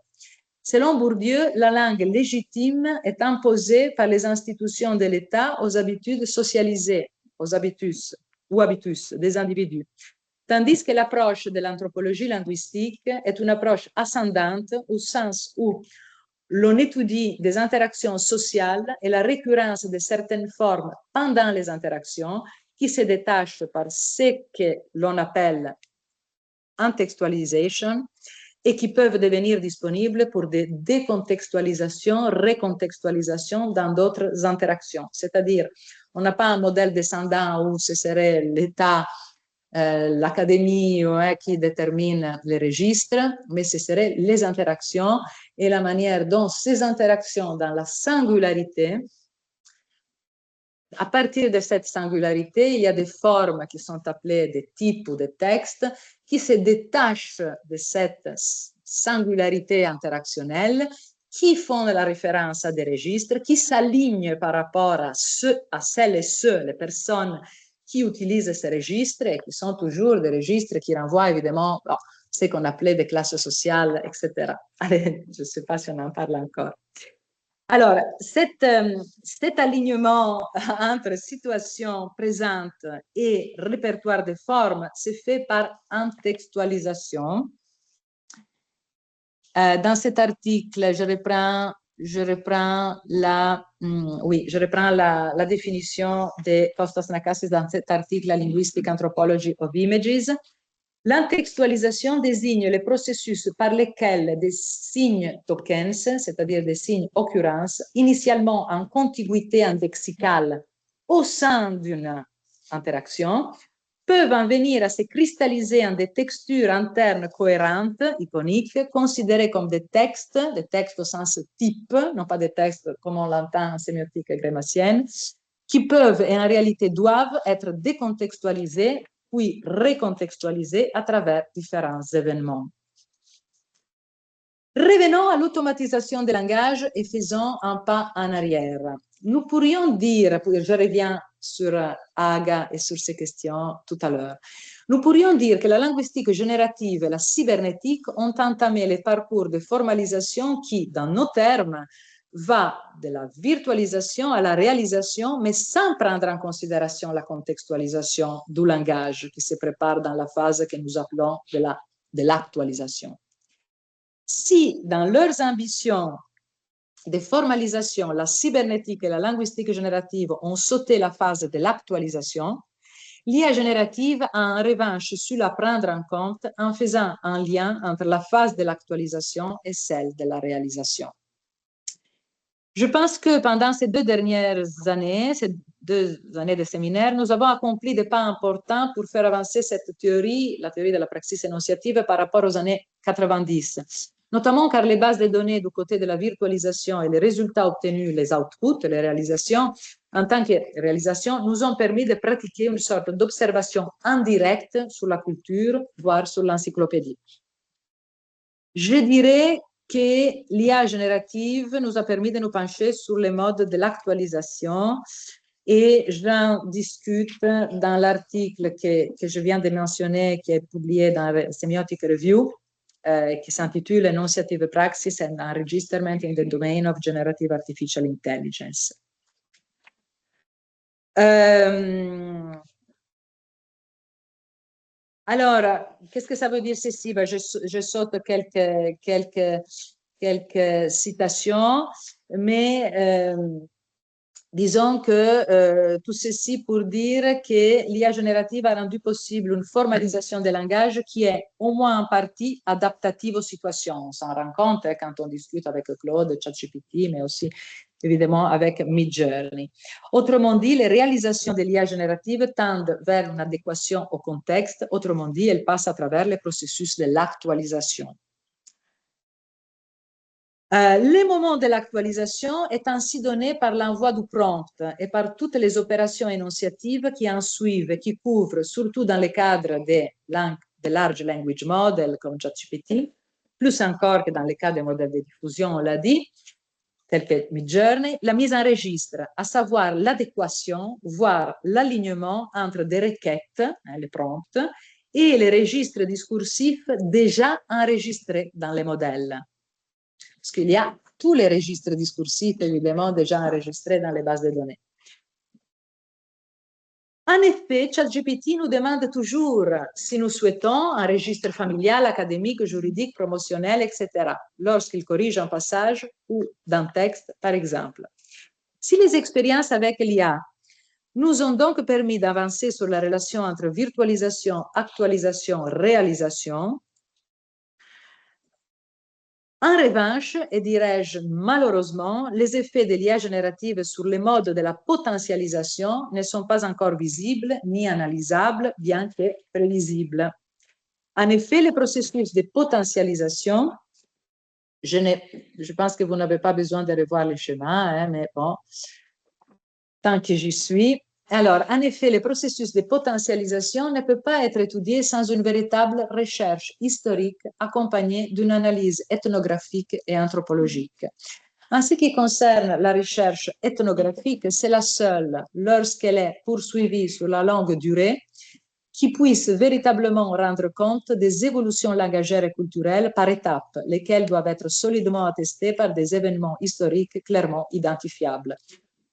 Selon Bourdieu, la langue légitime est imposée par les institutions de l'État aux habitudes socialisées, aux habitus ou habitus des individus, tandis que l'approche de l'anthropologie linguistique est une approche ascendante au sens où l'on étudie des interactions sociales et la récurrence de certaines formes pendant les interactions qui se détachent par ce que l'on appelle intextualisation et qui peuvent devenir disponibles pour des décontextualisations, recontextualisations dans d'autres interactions. C'est-à-dire, on n'a pas un modèle descendant où ce serait l'État, l'académie qui détermine les registres, mais ce seraient les interactions et la manière dont ces interactions dans la singularité, à partir de cette singularité, il y a des formes qui sont appelées des types ou des textes qui se détachent de cette singularité interactionnelle, qui font la référence à des registres, qui s'alignent par rapport à celles et ceux, les personnes qui utilisent ces registres et qui sont toujours des registres qui renvoient évidemment à ce qu'on appelait des classes sociales, etc. Allez, je ne sais pas si on en parle encore. Alors, cet alignement entre situation présente et répertoire de formes se fait par intextualisation. Dans cet article, je reprends la définition de Kostas Nakassis dans cet article, la Linguistic Anthropology of Images. L'intextualisation désigne les processus par lesquels des signes tokens, c'est-à-dire des signes occurrences, initialement en contiguïté indexicale au sein d'une interaction, peuvent en venir à se cristalliser en des textures internes cohérentes, iconiques, considérées comme des textes au sens type, non pas des textes comme on l'entend en sémiotique grémacienne, qui peuvent et en réalité doivent être décontextualisés puis recontextualisés à travers différents événements. Revenons à l'automatisation des langages et faisons un pas en arrière. Nous pourrions dire, je reviens sur Aga et sur ces questions tout à l'heure, nous pourrions dire que la linguistique générative et la cybernétique ont entamé les parcours de formalisation qui, dans nos termes, va de la virtualisation à la réalisation, mais sans prendre en considération la contextualisation du langage qui se prépare dans la phase que nous appelons de l'actualisation. Si dans leurs ambitions de formalisation, la cybernétique et la linguistique générative ont sauté la phase de l'actualisation, l'IA générative a en revanche su la prendre en compte en faisant un lien entre la phase de l'actualisation et celle de la réalisation. Je pense que pendant ces 2 dernières années, ces 2 années de séminaire, nous avons accompli des pas importants pour faire avancer cette théorie, la théorie de la praxis énonciative, par rapport aux années 90. Notamment car les bases de données du côté de la virtualisation et les résultats obtenus, les outputs, les réalisations, en tant que réalisation, nous ont permis de pratiquer une sorte d'observation indirecte sur la culture, voire sur l'encyclopédie. Je dirais que l'IA générative nous a permis de nous pencher sur les modes de l'actualisation et j'en discute dans l'article que je viens de mentionner, qui est publié dans la Semiotic Review, qui s'intitule Enunciative Praxis and Enregisterment in the Domain of Generative Artificial Intelligence. Alors, qu'est-ce que ça veut dire ceci? Ben, je saute quelques citations, mais disons que tout ceci pour dire que l'IA générative a rendu possible une formalisation des langages qui est au moins en partie adaptative aux situations. On s'en rend compte quand on discute avec Claude, ChatGPT, mais aussi évidemment avec Midjourney. Autrement dit, les réalisations de l'IA générative tendent vers une adéquation au contexte. Autrement dit, elles passent à travers le processus de l'actualisation. Le moment de l'actualisation est ainsi donné par l'envoi du prompt et par toutes les opérations énonciatives qui en suivent et qui couvrent, surtout dans le cadre des large language models comme ChatGPT, plus encore que dans le cas des modèles de diffusion, on l'a dit, tel que Midjourney, la mise en registre, à savoir l'adéquation, voire l'alignement entre des requêtes, les prompts, et les registres discursifs déjà enregistrés dans les modèles. Parce qu'il y a tous les registres discursifs, évidemment, déjà enregistrés dans les bases de données. En effet, ChatGPT nous demande toujours si nous souhaitons un registre familial, académique, juridique, promotionnel, etc., lorsqu'il corrige un passage ou d'un texte, par exemple. Si les expériences avec l'IA nous ont donc permis d'avancer sur la relation entre virtualisation, actualisation, réalisation, en revanche, et dirais-je malheureusement, les effets de l'IA générative sur les modes de la potentialisation ne sont pas encore visibles ni analysables, bien que prévisibles. En effet, le processus de potentialisation, je pense que vous n'avez pas besoin de revoir le schéma, mais bon, tant que j'y suis. Alors, en effet, le processus de potentialisation ne peut pas être étudié sans une véritable recherche historique accompagnée d'une analyse ethnographique et anthropologique. En ce qui concerne la recherche ethnographique, c'est la seule, lorsqu'elle est poursuivie sur la longue durée, qui puisse véritablement rendre compte des évolutions langagères et culturelles par étapes, lesquelles doivent être solidement attestées par des événements historiques clairement identifiables.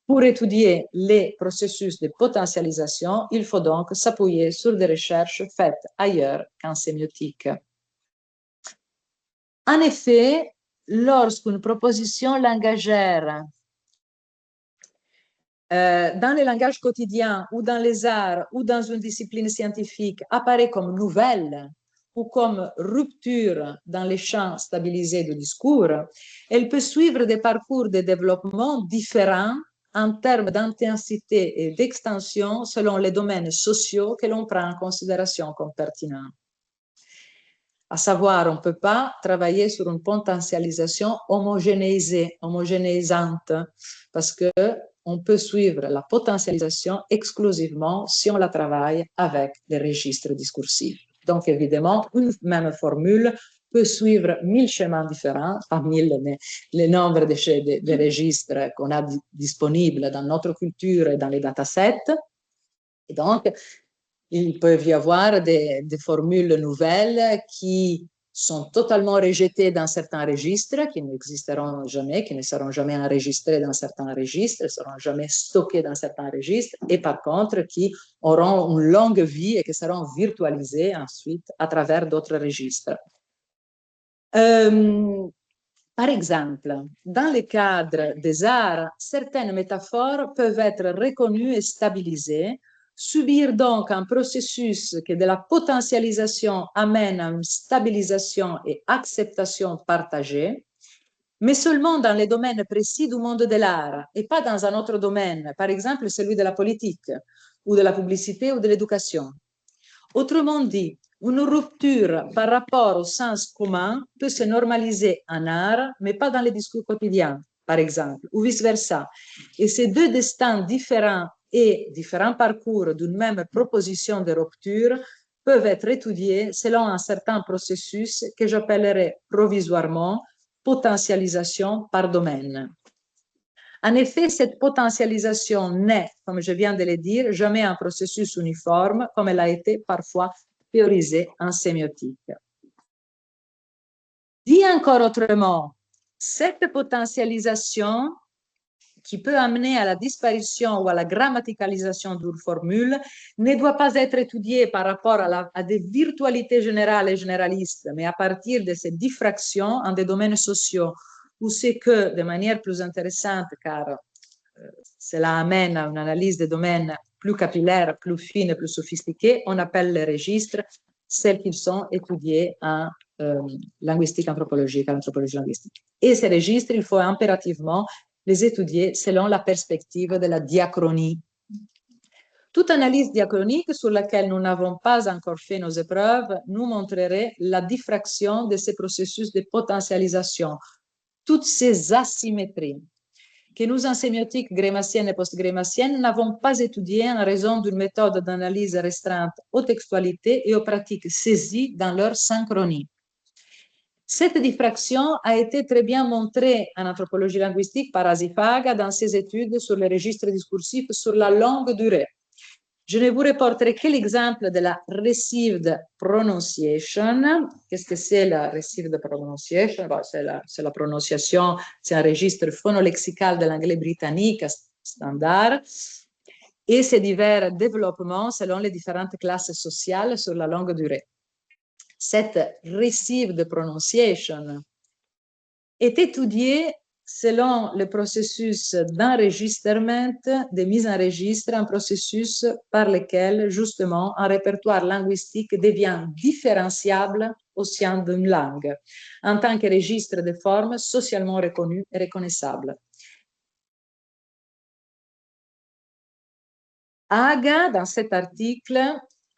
Pour étudier les processus de potentialisation, il faut donc s'appuyer sur des recherches faites ailleurs qu'en sémiotique. En effet, lorsqu'une proposition langagère dans les langages quotidiens ou dans les arts ou dans une discipline scientifique apparaît comme nouvelle ou comme rupture dans les champs stabilisés du discours, elle peut suivre des parcours de développement différents en termes d'intensité et d'extension selon les domaines sociaux que l'on prend en considération comme pertinents. À savoir, on ne peut pas travailler sur une potentialisation homogénéisante, parce qu'on peut suivre la potentialisation exclusivement si on la travaille avec des registres discursifs. Donc, évidemment, une même formule peut suivre 1000 schémas différents, pas 1000, mais le nombre de registres qu'on a disponibles dans notre culture et dans les datasets. Et donc, il peut y avoir des formules nouvelles qui sont totalement rejetés dans certains registres qui n'existeront jamais, qui ne seront jamais enregistrés dans certains registres, ne seront jamais stockés dans certains registres, et par contre qui auront une longue vie et qui seront virtualisés ensuite à travers d'autres registres. Par exemple, dans le cadre des arts, certaines métaphores peuvent être reconnues et stabilisées, subir donc un processus qui de la potentialisation amène à une stabilisation et acceptation partagée, mais seulement dans les domaines précis du monde de l'art et pas dans un autre domaine, par exemple celui de la politique ou de la publicité ou de l'éducation. Autrement dit, une rupture par rapport au sens commun peut se normaliser en art, mais pas dans les discours quotidiens, par exemple, ou vice-versa. Et ces deux destins différents et différents parcours d'une même proposition de rupture peuvent être étudiés selon un certain processus que j'appellerai provisoirement potentialisation par domaine. En effet, cette potentialisation n'est, comme je viens de le dire, jamais un processus uniforme, comme elle a été parfois théorisé en sémiotique. Dit encore autrement, cette potentialisation qui peut amener à la disparition ou à la grammaticalisation d'une formule ne doit pas être étudiée par rapport à des virtualités générales et généralistes, mais à partir de ces diffractions en des domaines sociaux, où c'est que, de manière plus intéressante, car cela amène à une analyse des domaines plus capillaires, plus fines et plus sophistiquées, on appelle les registres celles qui sont étudiées en linguistique anthropologique, en anthropologie linguistique. Et ces registres, il faut impérativement les étudier selon la perspective de la diachronie. Toute analyse diachronique sur laquelle nous n'avons pas encore fait nos épreuves nous montrerait la diffraction de ces processus de potentialisation, toutes ces asymétries que nous, en sémiotique grémacienne et post-grémacienne, n'avons pas étudiées en raison d'une méthode d'analyse restreinte aux textualités et aux pratiques saisies dans leur synchronie. Cette diffraction a été très bien montrée en anthropologie linguistique par Asifaga dans ses études sur les registres discursifs sur la longue durée. Je ne vous reporterai que l'exemple de la received pronunciation. Qu'est-ce que c'est la received pronunciation? Bon, c'est la prononciation, c'est un registre phonolexical de l'anglais britannique standard et ses divers développements selon les différentes classes sociales sur la longue durée. Cette received pronunciation est étudiée selon le processus d'enregistrement, de mise en registre, un processus par lequel, justement, un répertoire linguistique devient différenciable au sein d'une langue, en tant que registre de formes socialement reconnu et reconnaissable. Haga, dans cet article,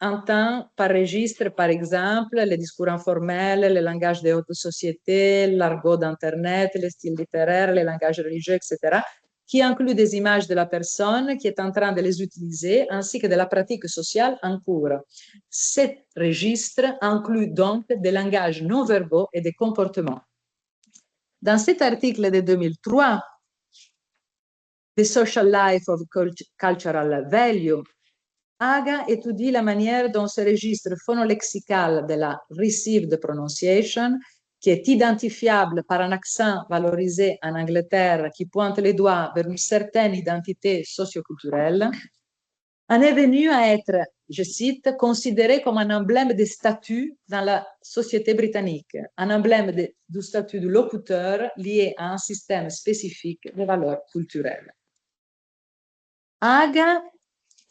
entend par registre, par exemple, les discours informels, le langage des hautes sociétés, l'argot d'Internet, les styles littéraires, les langages religieux, etc., qui inclut des images de la personne qui est en train de les utiliser, ainsi que de la pratique sociale en cours. Cet registre inclut donc des langages non verbaux et des comportements. Dans cet article de 2003, The Social Life of Cultural Value, Haga étudie la manière dont ce registre phonolexical de la received pronunciation, qui est identifiable par un accent valorisé en Angleterre qui pointe les doigts vers une certaine identité socioculturelle, en est venu à être, je cite, considéré comme un emblème de statut dans la société britannique, un emblème du statut du locuteur lié à un système spécifique de valeurs culturelles. Haga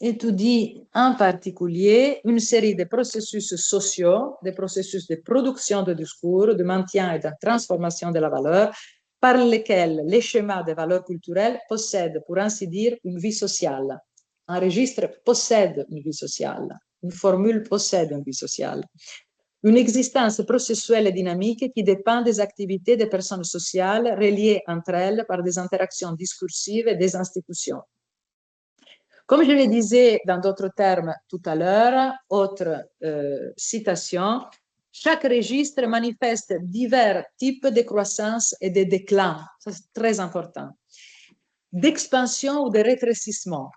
étudie en particulier une série de processus sociaux, des processus de production de discours, de maintien et de transformation de la valeur, par lesquels les schémas de valeurs culturelles possèdent, pour ainsi dire, une vie sociale. Un registre possède une vie sociale, une formule possède une vie sociale. Une existence processuelle et dynamique qui dépend des activités des personnes sociales reliées entre elles par des interactions discursives et des institutions. Comme je le disais dans d'autres termes tout à l'heure, autre citation, chaque registre manifeste divers types de croissance et de déclin, ça c'est très important, d'expansion ou de rétrécissement,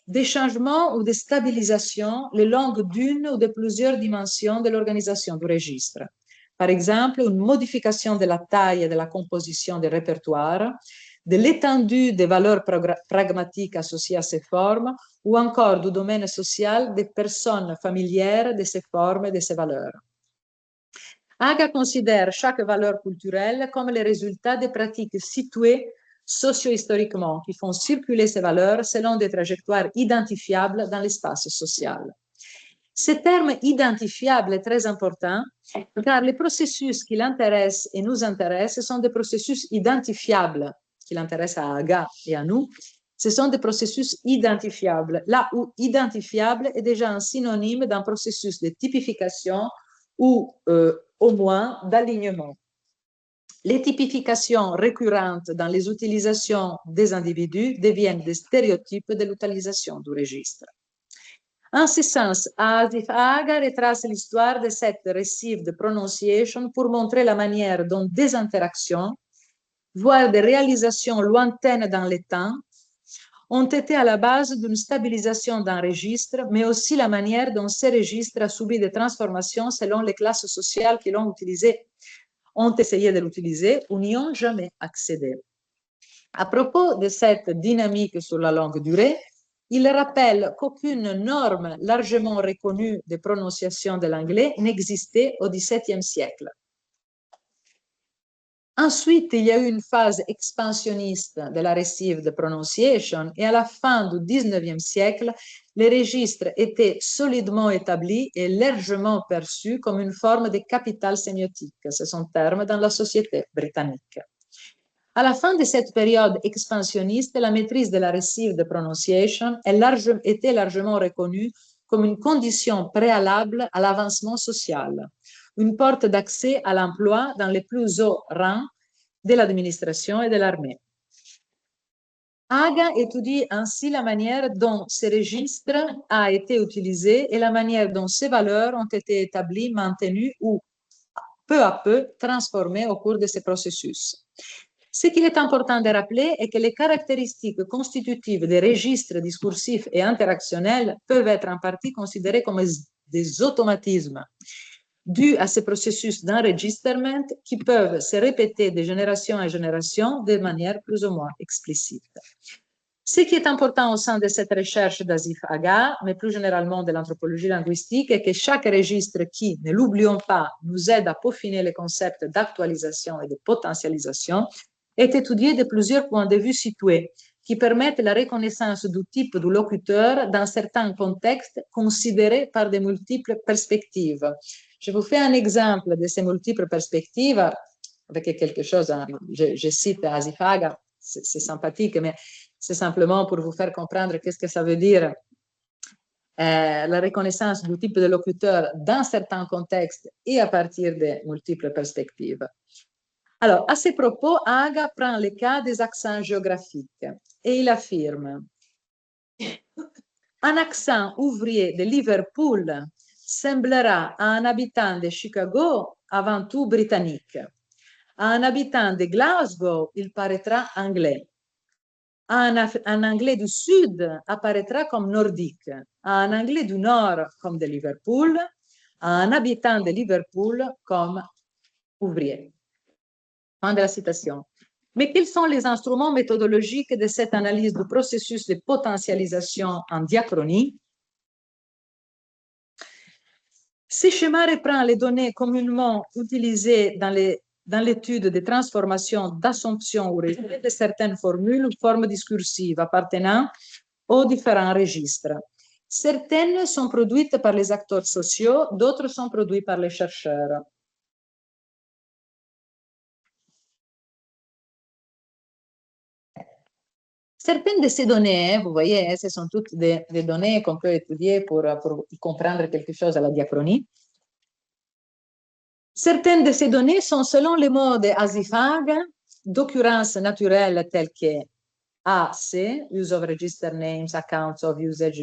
des changements ou de stabilisation le long d'une ou de plusieurs dimensions de l'organisation du registre. Par exemple, une modification de la taille et de la composition des répertoires, de l'étendue des valeurs pragmatiques associées à ces formes, ou encore du domaine social des personnes familières de ces formes et de ces valeurs. Haga considère chaque valeur culturelle comme le résultat des pratiques situées socio-historiquement qui font circuler ces valeurs selon des trajectoires identifiables dans l'espace social. Ce terme identifiable est très important car les processus qui l'intéressent et nous intéressent sont des processus identifiables qui l'intéressent à Haga et à nous. Ce sont des processus identifiables, là où identifiable est déjà un synonyme d'un processus de typification ou au moins d'alignement. Les typifications récurrentes dans les utilisations des individus deviennent des stéréotypes de l'utilisation du registre. En ce sens, Asif Haga retrace l'histoire de cette received pronunciation pour montrer la manière dont des interactions, voire des réalisations lointaines dans le temps, ont été à la base d'une stabilisation d'un registre, mais aussi la manière dont ces registres ont subi des transformations selon les classes sociales qui l'ont utilisé, ont essayé de l'utiliser ou n'y ont jamais accédé. À propos de cette dynamique sur la longue durée, il rappelle qu'aucune norme largement reconnue de prononciation de l'anglais n'existait au XVIIe siècle. Ensuite, il y a eu une phase expansionniste de la received pronunciation et à la fin du XIXe siècle, les registres étaient solidement établis et largement perçus comme une forme de capital sémiotique, c'est son terme dans la société britannique. À la fin de cette période expansionniste, la maîtrise de la received pronunciation était largement reconnue comme une condition préalable à l'avancement social, une porte d'accès à l'emploi dans les plus hauts rangs de l'administration et de l'armée. Haga étudie ainsi la manière dont ce registre a été utilisé et la manière dont ces valeurs ont été établies, maintenues ou peu à peu transformées au cours de ce processus. Ce qu'il est important de rappeler est que les caractéristiques constitutives des registres discursifs et interactionnels peuvent être en partie considérées comme des automatismes dus à ces processus d'enregistrement qui peuvent se répéter de génération en génération de manière plus ou moins explicite. Ce qui est important au sein de cette recherche d'Asif Haga, mais plus généralement de l'anthropologie linguistique, est que chaque registre qui, ne l'oublions pas, nous aide à peaufiner les concepts d'actualisation et de potentialisation, est étudié de plusieurs points de vue situés, qui permettent la reconnaissance du type du locuteur dans certains contextes considérés par de multiples perspectives. Je vous fais un exemple de ces multiples perspectives avec quelque chose, je cite Asif Haga, c'est sympathique, mais c'est simplement pour vous faire comprendre qu'est-ce que ça veut dire la reconnaissance du type de locuteur dans certains contextes et à partir de multiples perspectives. Alors, à ce propos, Haga prend le cas des accents géographiques et il affirme un accent ouvrier de Liverpool semblera à un habitant de Chicago avant tout britannique. À un habitant de Glasgow, il paraîtra anglais. À un anglais du sud apparaîtra comme nordique. À un anglais du nord comme de Liverpool. À un habitant de Liverpool comme ouvrier. Fin de la citation. Mais quels sont les instruments méthodologiques de cette analyse du processus de potentialisation en diachronie? Ce schéma reprend les données communément utilisées dans l'étude des transformations d'assomption ou rejet de certaines formules ou formes discursives appartenant aux différents registres. Certaines sont produites par les acteurs sociaux, d'autres sont produites par les chercheurs. Certaines de ces données, vous voyez, ce sont toutes des données qu'on peut étudier pour comprendre quelque chose à la diachronie. Certaines de ces données sont selon les mots de Asif Haga, d'occurrence naturelle telles que AC, Use of Register Names, Accounts of Usage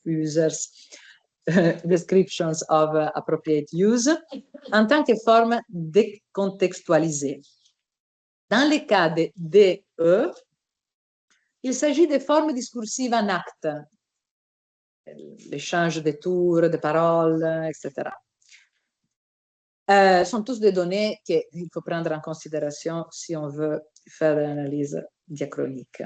Users, Descriptions of Appropriate Use, en tant que forme décontextualisée. Dans le cas de DE, il s'agit de formes discursives en acte, l'échange de tours, de paroles, etc. sont tous des données qu'il faut prendre en considération si on veut faire de l'analyse diachronique.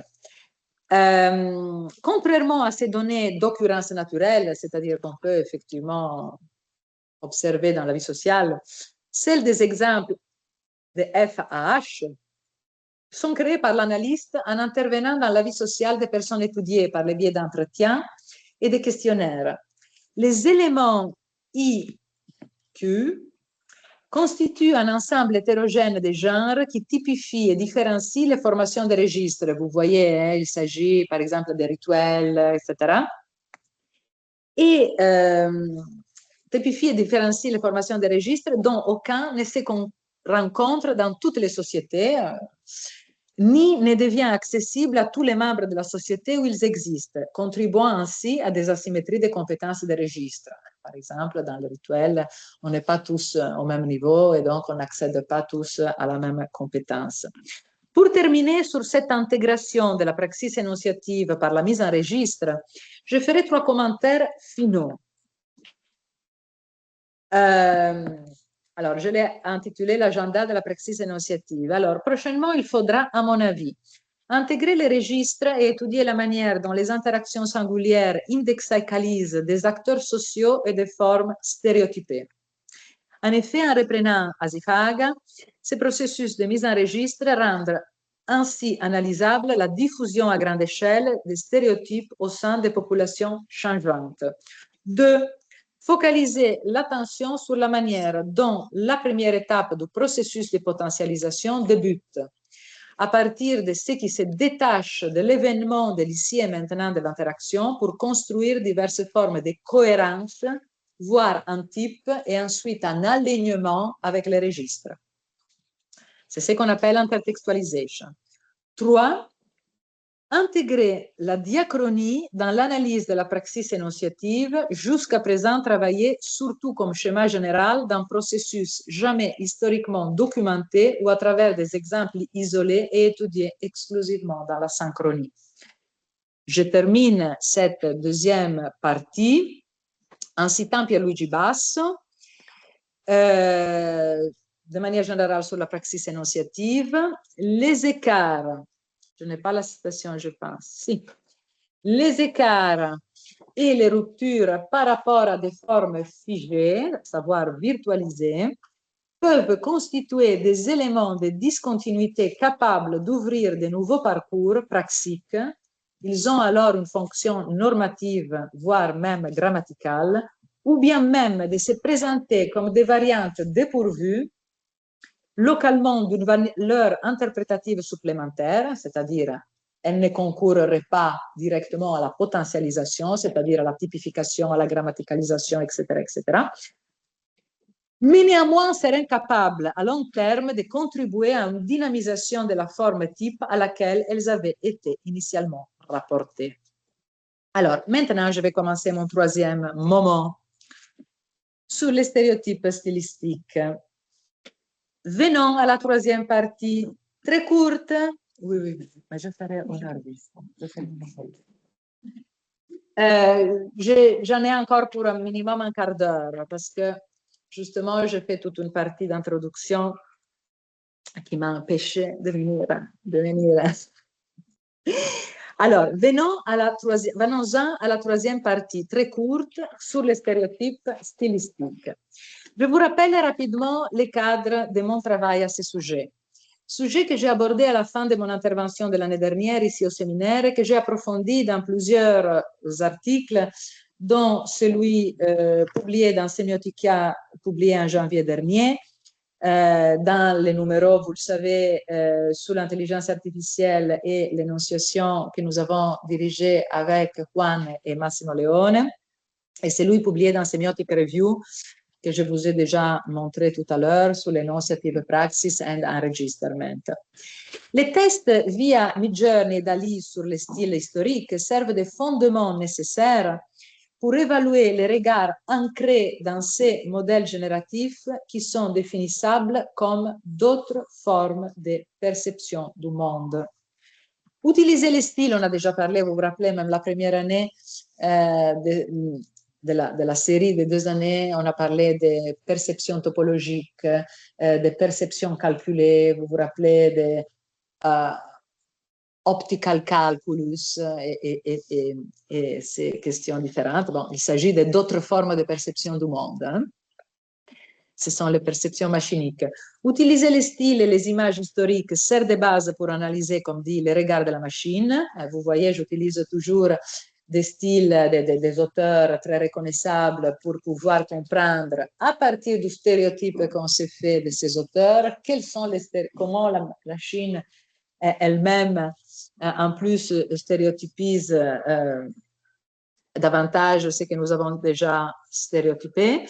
Contrairement à ces données d'occurrence naturelle, c'est-à-dire qu'on peut effectivement observer dans la vie sociale, celles des exemples de F à H sont créées par l'analyste en intervenant dans la vie sociale des personnes étudiées par le biais d'entretiens et de questionnaires. Les éléments I, Q constituent un ensemble hétérogène de genres qui typifie et différencie les formations des registres. Vous voyez, hein, il s'agit par exemple des rituels, etc. Et typifie et différencie les formations des registres dont aucun ne se rencontre dans toutes les sociétés, ni ne devient accessible à tous les membres de la société où ils existent, contribuant ainsi à des asymétries de compétences des registres. Par exemple, dans le rituel, on n'est pas tous au même niveau et donc on n'accède pas tous à la même compétence. Pour terminer sur cette intégration de la praxis énonciative par la mise en registre, je ferai 3 commentaires finaux. Alors, je l'ai intitulé l'agenda de la praxis énonciative. Alors, prochainement, il faudra, à mon avis, intégrer les registres et étudier la manière dont les interactions singulières indexicalisent des acteurs sociaux et des formes stéréotypées. En effet, en reprenant Asifaga, ce processus de mise en registre rend ainsi analysable la diffusion à grande échelle des stéréotypes au sein des populations changeantes. 2. Focaliser l'attention sur la manière dont la première étape du processus de potentialisation débute, à partir de ce qui se détache de l'événement de l'ici et maintenant de l'interaction pour construire diverses formes de cohérence, voire un type et ensuite un alignement avec les registres. C'est ce qu'on appelle intertextualisation. 3. Intégrer la diachronie dans l'analyse de la praxis énonciative, jusqu'à présent travaillée surtout comme schéma général d'un processus jamais historiquement documenté ou à travers des exemples isolés et étudiés exclusivement dans la synchronie. Je termine cette deuxième partie en citant Pierluigi Basso, de manière générale sur la praxis énonciative, les écarts. Je n'ai pas la citation, je pense. Si. Les écarts et les ruptures par rapport à des formes figées, à savoir virtualisées, peuvent constituer des éléments de discontinuité capables d'ouvrir de nouveaux parcours praxiques. Ils ont alors une fonction normative, voire même grammaticale, ou bien même de se présenter comme des variantes dépourvues localement d'une valeur interprétative supplémentaire, c'est-à-dire elles ne concourraient pas directement à la potentialisation, c'est-à-dire à la typification, à la grammaticalisation, etc., etc., mais néanmoins seraient incapables à long terme de contribuer à une dynamisation de la forme type à laquelle elles avaient été initialement rapportées. Alors, maintenant, je vais commencer mon troisième moment sur les stéréotypes stylistiques. Venons à la troisième partie, très courte. Oui, mais je ferai aujourd'hui. J'en ai encore pour un minimum un quart d'heure, parce que justement, j'ai fait toute une partie d'introduction qui m'a empêché de venir. Alors, venons-en à la troisième partie, très courte, sur les stéréotypes stylistiques. Je vous rappelle rapidement les cadres de mon travail à ce sujet. Sujet que j'ai abordé à la fin de mon intervention de l'année dernière ici au séminaire et que j'ai approfondi dans plusieurs articles, dont celui publié dans Semiotica, publié en janvier dernier, dans les numéros, vous le savez, sur l'intelligence artificielle et l'énonciation que nous avons dirigé avec Juan et Massimo Leone, et celui publié dans Semiotic Review, que je vous ai déjà montré tout à l'heure sur l'enunciative praxis and enregistrement. Les tests via Midjourney et DALL-E sur les styles historiques servent de fondements nécessaires pour évaluer les regards ancrés dans ces modèles génératifs qui sont définissables comme d'autres formes de perception du monde. Utiliser les styles, on a déjà parlé, vous vous rappelez, même la première année de la série des 2 années, on a parlé des perceptions topologiques, des perceptions calculées, vous vous rappelez des optical calculus et ces questions différentes. Bon, il s'agit d'autres formes de perception du monde. Hein. Ce sont les perceptions machiniques. Utiliser les styles et les images historiques sert de base pour analyser, comme dit, les regards de la machine. Vous voyez, j'utilise toujours des styles, des auteurs très reconnaissables pour pouvoir comprendre, à partir du stéréotype qu'on s'est fait de ces auteurs, quels sont comment la machine elle-même, en plus, stéréotypise davantage ce que nous avons déjà stéréotypé.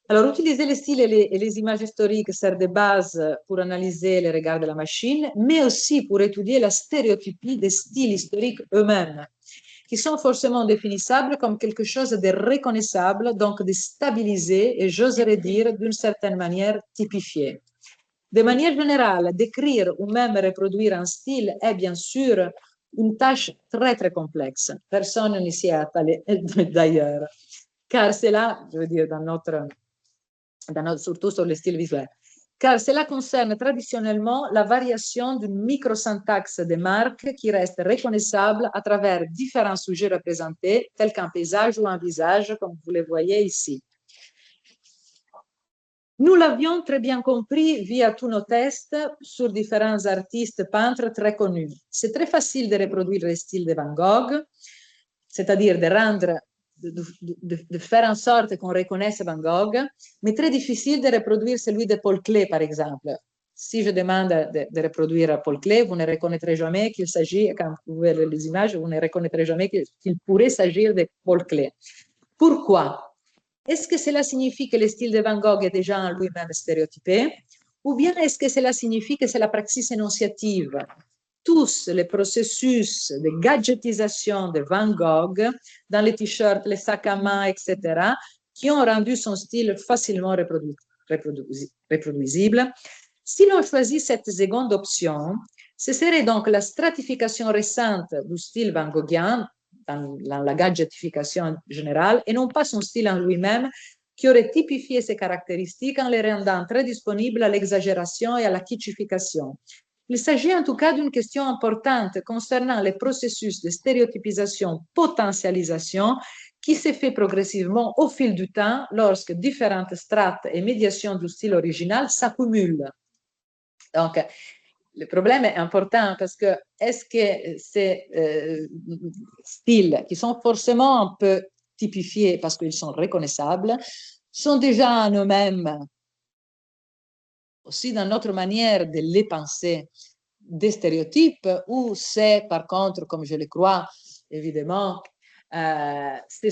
Alors, utiliser les styles et les images historiques sert de base pour analyser les regards de la machine, mais aussi pour étudier la stéréotypie des styles historiques eux-mêmes, qui sont forcément définissables comme quelque chose de reconnaissable, donc de stabilisé et, j'oserais dire, d'une certaine manière, typifié. De manière générale, décrire ou même reproduire un style est bien sûr une tâche très, très complexe. Personne n'y s'y est attelé d'ailleurs, car c'est là, je veux dire, surtout sur le style visuel, car cela concerne traditionnellement la variation d'une microsyntaxe des marques qui reste reconnaissable à travers différents sujets représentés, tels qu'un paysage ou un visage, comme vous le voyez ici. Nous l'avions très bien compris via tous nos tests sur différents artistes peintres très connus. C'est très facile de reproduire le style de Van Gogh, c'est-à-dire de rendre, de faire en sorte qu'on reconnaisse Van Gogh, mais très difficile de reproduire celui de Paul Klee, par exemple. Si je demande de reproduire Paul Klee, vous ne reconnaîtrez jamais qu'il s'agit, quand vous voyez les images, vous ne reconnaîtrez jamais qu'il pourrait s'agir de Paul Klee. Pourquoi? Est-ce que cela signifie que le style de Van Gogh est déjà en lui-même stéréotypé? Ou bien est-ce que cela signifie que c'est la praxis énonciative, tous les processus de gadgetisation de Van Gogh dans les t-shirts, les sacs à main, etc., qui ont rendu son style facilement reproduisible? Si l'on choisit cette seconde option, ce serait donc la stratification récente du style van Goghien dans la gadgetification générale et non pas son style en lui-même qui aurait typifié ses caractéristiques en les rendant très disponibles à l'exagération et à la kitschification. Il s'agit en tout cas d'une question importante concernant les processus de stéréotypisation-potentialisation qui s'est fait progressivement au fil du temps lorsque différentes strates et médiations du style original s'accumulent. Donc, le problème est important parce que est-ce que ces styles qui sont forcément un peu typifiés parce qu'ils sont reconnaissables sont déjà en eux-mêmes aussi dans notre manière de les penser des stéréotypes ou c'est par contre, comme je le crois évidemment, c'est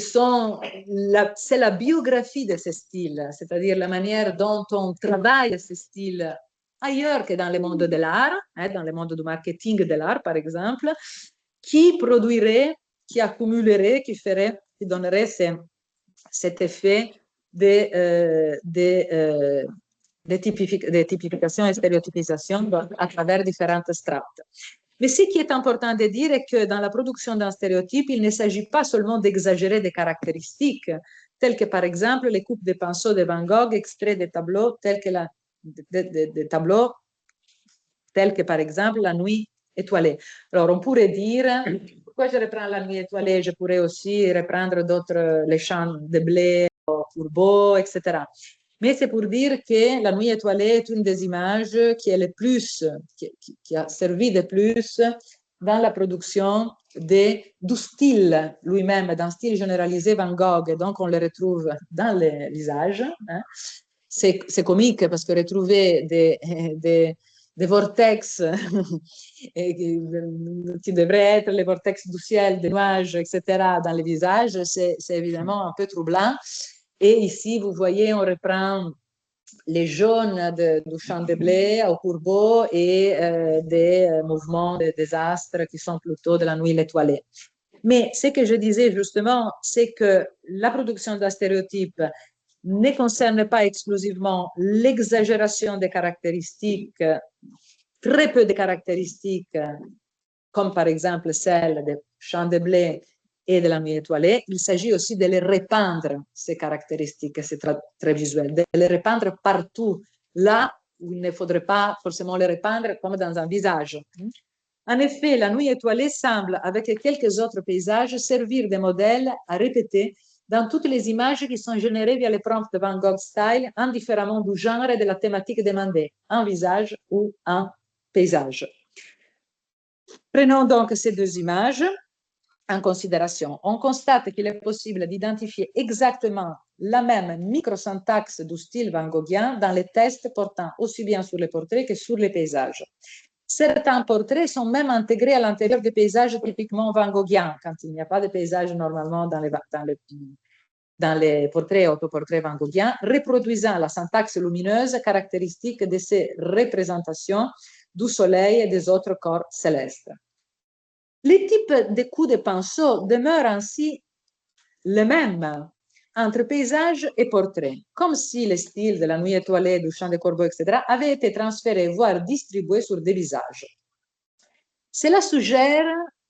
la biographie de ces styles, c'est-à-dire la manière dont on travaille ces styles ailleurs que dans le monde de l'art, dans le monde du marketing de l'art, par exemple, qui produirait, qui accumulerait, qui donnerait cet effet de typification et stéréotypisation à travers différentes strates. Mais ce qui est important de dire est que dans la production d'un stéréotype, il ne s'agit pas seulement d'exagérer des caractéristiques, telles que par exemple les coupes de pinceaux de Van Gogh extraits des tableaux tels que des tableaux tels que par exemple La Nuit étoilée. Alors on pourrait dire, pourquoi je reprends La Nuit étoilée? Je pourrais aussi reprendre d'autres, Les Champs de blé, Courbeau, etc. Mais c'est pour dire que La Nuit étoilée est une des images qui est le plus, qui a servi de plus dans la production du style lui-même, d'un style généralisé Van Gogh. Donc on le retrouve dans les visages. Hein. C'est comique parce que retrouver des vortex qui devraient être les vortex du ciel, des nuages, etc., dans les visages, c'est évidemment un peu troublant. Et ici, vous voyez, on reprend les jaunes du champ de blé au Courbeau et des mouvements de désastre qui sont plutôt de La Nuit étoilée. Mais ce que je disais justement, c'est que la production d'un stéréotype ne concerne pas exclusivement l'exagération des caractéristiques, très peu de caractéristiques, comme par exemple celle des champs de blé et de la nuit étoilée, il s'agit aussi de les répandre, ces caractéristiques, ces traits visuels, de les répandre partout, là où il ne faudrait pas forcément les répandre comme dans un visage. En effet, la nuit étoilée semble, avec quelques autres paysages, servir de modèle à répéter dans toutes les images qui sont générées via les prompts de Van Gogh Style, indifféremment du genre et de la thématique demandée, un visage ou un paysage. Prenons donc ces deux images en considération. On constate qu'il est possible d'identifier exactement la même microsyntaxe du style van Goghien dans les tests portant aussi bien sur les portraits que sur les paysages. Certains portraits sont même intégrés à l'intérieur des paysages typiquement van Goghiens, quand il n'y a pas de paysages normalement dans les portraits et autoportraits van Goghiens, reproduisant la syntaxe lumineuse caractéristique de ces représentations du soleil et des autres corps célestes. Les types de coups de pinceau demeurent ainsi les mêmes entre paysage et portrait, comme si le style de la nuit étoilée, du chant des corbeaux, etc., avait été transféré, voire distribué sur des visages. Cela suggère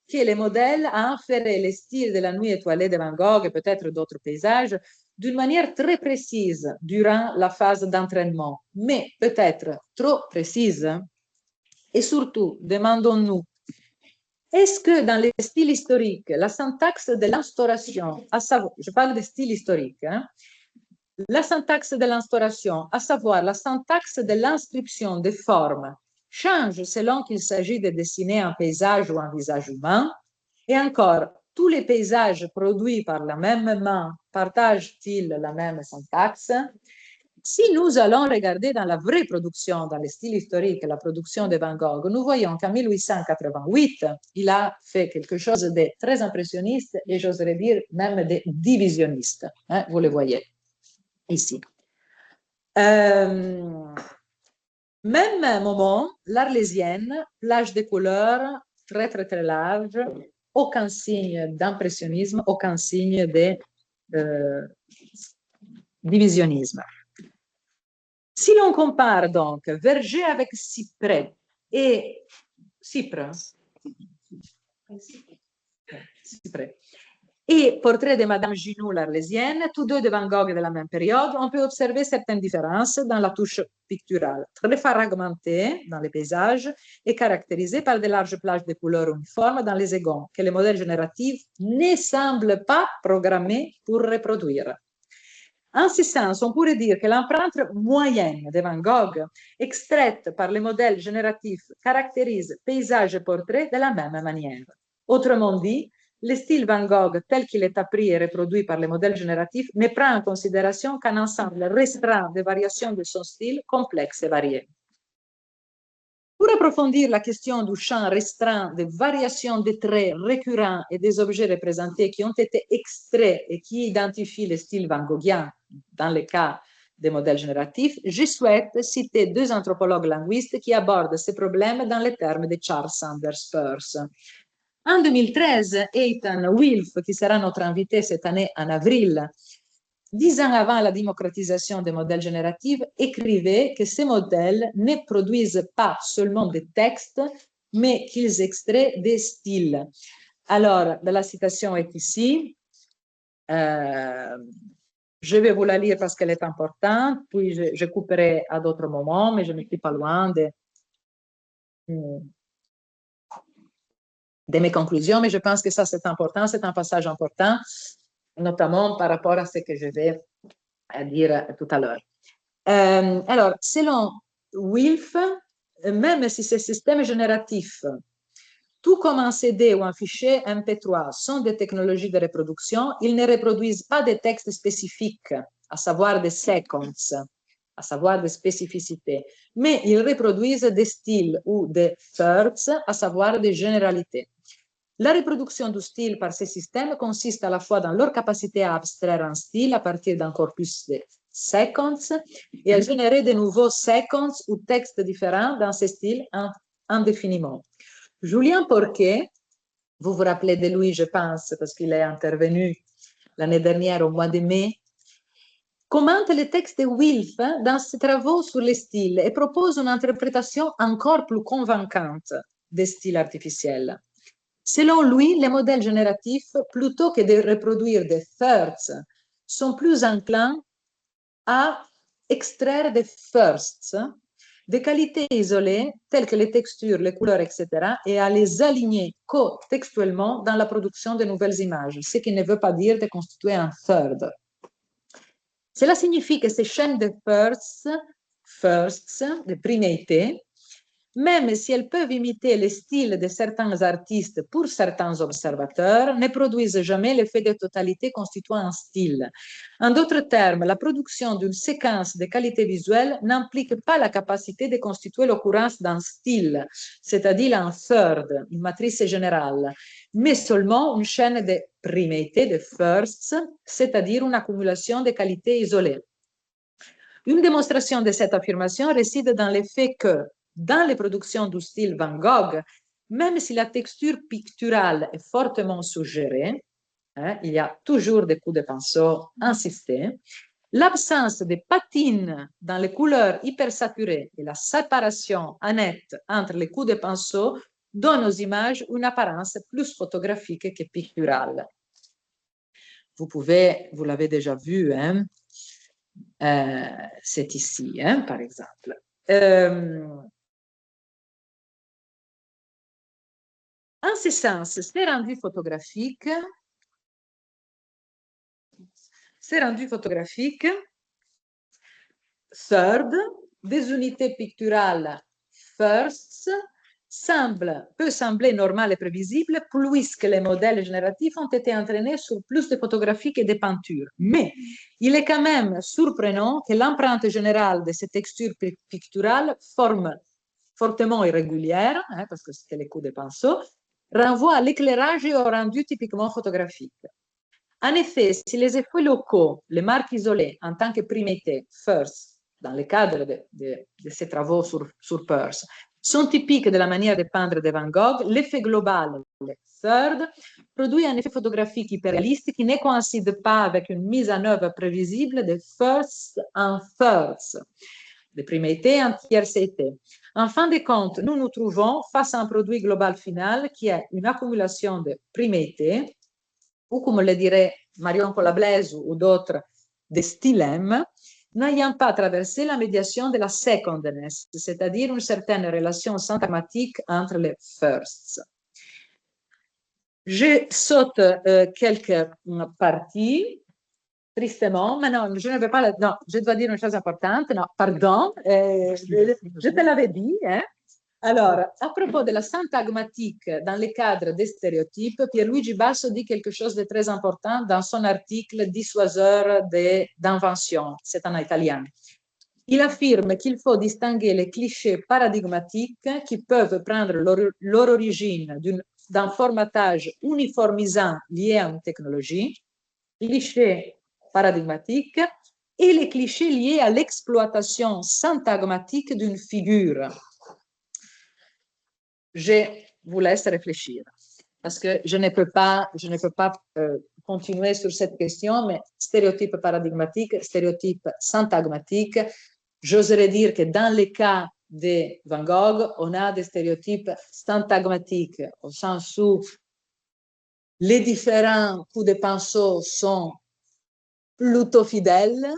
que les modèles a inféré le style de la nuit étoilée de Van Gogh et peut-être d'autres paysages d'une manière très précise durant la phase d'entraînement, mais peut-être trop précise. Et surtout, demandons-nous, est-ce que dans les styles historiques, la syntaxe de l'instauration, je parle des styles historiques, la syntaxe de l'instauration, à savoir la syntaxe de l'inscription des formes, change selon qu'il s'agit de dessiner un paysage ou un visage humain? Et encore, tous les paysages produits par la même main partagent-ils la même syntaxe? Si nous allons regarder dans la vraie production, dans le style historique, la production de Van Gogh, nous voyons qu'en 1888, il a fait quelque chose de très impressionniste et j'oserais dire même de divisionniste. Vous le voyez ici. Même moment, l'Arlésienne, plage de couleurs très, très, très large, aucun signe d'impressionnisme, aucun signe de divisionnisme. Si l'on compare donc Verger avec Cyprès et Cyprès et Portrait de Madame Junot l'Arlésienne, tous deux de Van Gogh de la même période, on peut observer certaines différences dans la touche picturale, très fragmentée dans les paysages et caractérisée par de larges plages de couleurs uniformes dans les seconds, que les modèles génératifs ne semblent pas programmés pour reproduire. En ce sens, on pourrait dire que l'empreinte moyenne de Van Gogh, extraite par les modèles génératifs, caractérise paysage et portrait de la même manière. Autrement dit, le style Van Gogh tel qu'il est appris et reproduit par les modèles génératifs ne prend en considération qu'un ensemble restreint de variations de son style complexes et variées. Pour approfondir la question du champ restreint des variations des traits récurrents et des objets représentés qui ont été extraits et qui identifient le style van Goghien dans le cas des modèles génératifs, je souhaite citer deux anthropologues linguistes qui abordent ces problèmes dans les termes de Charles Sanders Peirce. En 2013, Ethan Wilf, qui sera notre invité cette année en avril, 10 ans avant la démocratisation des modèles génératifs, écrivait que ces modèles ne produisent pas seulement des textes, mais qu'ils extraient des styles. Alors, la citation est ici. Je vais vous la lire parce qu'elle est importante, puis je couperai à d'autres moments, mais je ne suis pas loin de mes conclusions, mais je pense que ça c'est important, c'est un passage important, notamment par rapport à ce que je vais dire tout à l'heure. Alors, selon Wilf, même si ces systèmes génératifs, tout comme un CD ou un fichier MP3, sont des technologies de reproduction, ils ne reproduisent pas des textes spécifiques, à savoir des séquences, à savoir des spécificités, mais ils reproduisent des styles ou des thirds, à savoir des généralités. La reproduction du style par ces systèmes consiste à la fois dans leur capacité à abstraire un style à partir d'un corpus de séquences et à générer de nouveaux séquences ou textes différents dans ces styles indéfiniment. Julien Porquet, vous vous rappelez de lui, je pense, parce qu'il est intervenu l'année dernière au mois de mai, commente les textes de Wilf dans ses travaux sur les styles et propose une interprétation encore plus convaincante des styles artificiels. Selon lui, les modèles génératifs, plutôt que de reproduire des thirds, sont plus enclins à extraire des firsts, des qualités isolées telles que les textures, les couleurs, etc., et à les aligner co-textuellement dans la production de nouvelles images, ce qui ne veut pas dire de constituer un third. Cela signifie que ces chaînes de firsts, de primeités, même si elles peuvent imiter le style de certains artistes pour certains observateurs, ne produisent jamais l'effet de totalité constituant un style. En d'autres termes, la production d'une séquence de qualité visuelle n'implique pas la capacité de constituer l'occurrence d'un style, c'est-à-dire un third, une matrice générale, mais seulement une chaîne de primeités, de firsts, c'est-à-dire une accumulation de qualités isolées. Une démonstration de cette affirmation réside dans le fait que, dans les productions du style Van Gogh, même si la texture picturale est fortement suggérée, il y a toujours des coups de pinceau insistés, l'absence de patine dans les couleurs hypersaturées et la séparation nette entre les coups de pinceau donnent aux images une apparence plus photographique que picturale. Vous l'avez déjà vu, c'est ici, par exemple. En ce sens, ces rendus photographiques, third, des unités picturales firsts, peut sembler normal et prévisible puisque les modèles génératifs ont été entraînés sur plus de photographies que de peintures. Mais il est quand même surprenant que l'empreinte générale de ces textures picturales, fortement irrégulière, parce que c'était les coups de pinceau, renvoie à l'éclairage et au rendu typiquement photographique. En effet, si les effets locaux, les marques isolées en tant que primeités, first, dans le cadre de ces travaux sur Peirce, sont typiques de la manière de peindre de Van Gogh, l'effet global, le third, produit un effet photographique hyperréaliste qui ne coïncide pas avec une mise en œuvre prévisible de first en thirds, de primeités en tiercétés. En fin de compte, nous nous trouvons face à un produit global final qui est une accumulation de primeités, ou comme le dirait Marion Colablaise ou d'autres, des stylèmes, n'ayant pas traversé la médiation de la secondness, c'est-à-dire une certaine relation syntagmatique entre les firsts. Je saute quelques parties, tristement, mais non, je ne vais pas... Non, je dois dire une chose importante. Non, pardon, je te l'avais dit. Alors, à propos de la syntagmatique dans le cadre des stéréotypes, Pierluigi Basso dit quelque chose de très important dans son article Dissuaseur d'invention, c'est en italien. Il affirme qu'il faut distinguer les clichés paradigmatiques qui peuvent prendre leur origine d'un formatage uniformisant lié à une technologie, clichés paradigmatiques, et les clichés liés à l'exploitation syntagmatique d'une figure. Je vous laisse réfléchir parce que je ne peux pas continuer sur cette question, mais stéréotype paradigmatique, stéréotype syntagmatique, j'oserais dire que dans le cas de Van Gogh, on a des stéréotypes syntagmatiques au sens où les différents coups de pinceau sont plutôt fidèles,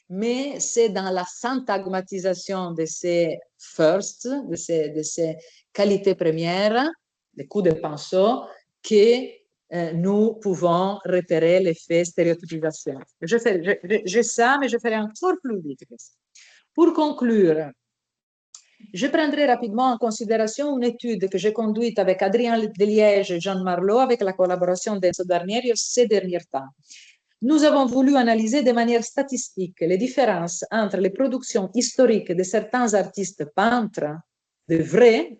mais c'est dans la syntagmatisation de ces firsts, de ces qualités premières, les coups de pinceau, que nous pouvons repérer l'effet stéréotypisation. J'ai ça, mais je ferai encore plus vite que ça. Pour conclure, je prendrai rapidement en considération une étude que j'ai conduite avec Adrien Deliège et Jean Marlot avec la collaboration d'Enzo Darnierio ces derniers temps. Nous avons voulu analyser de manière statistique les différences entre les productions historiques de certains artistes peintres, de vrais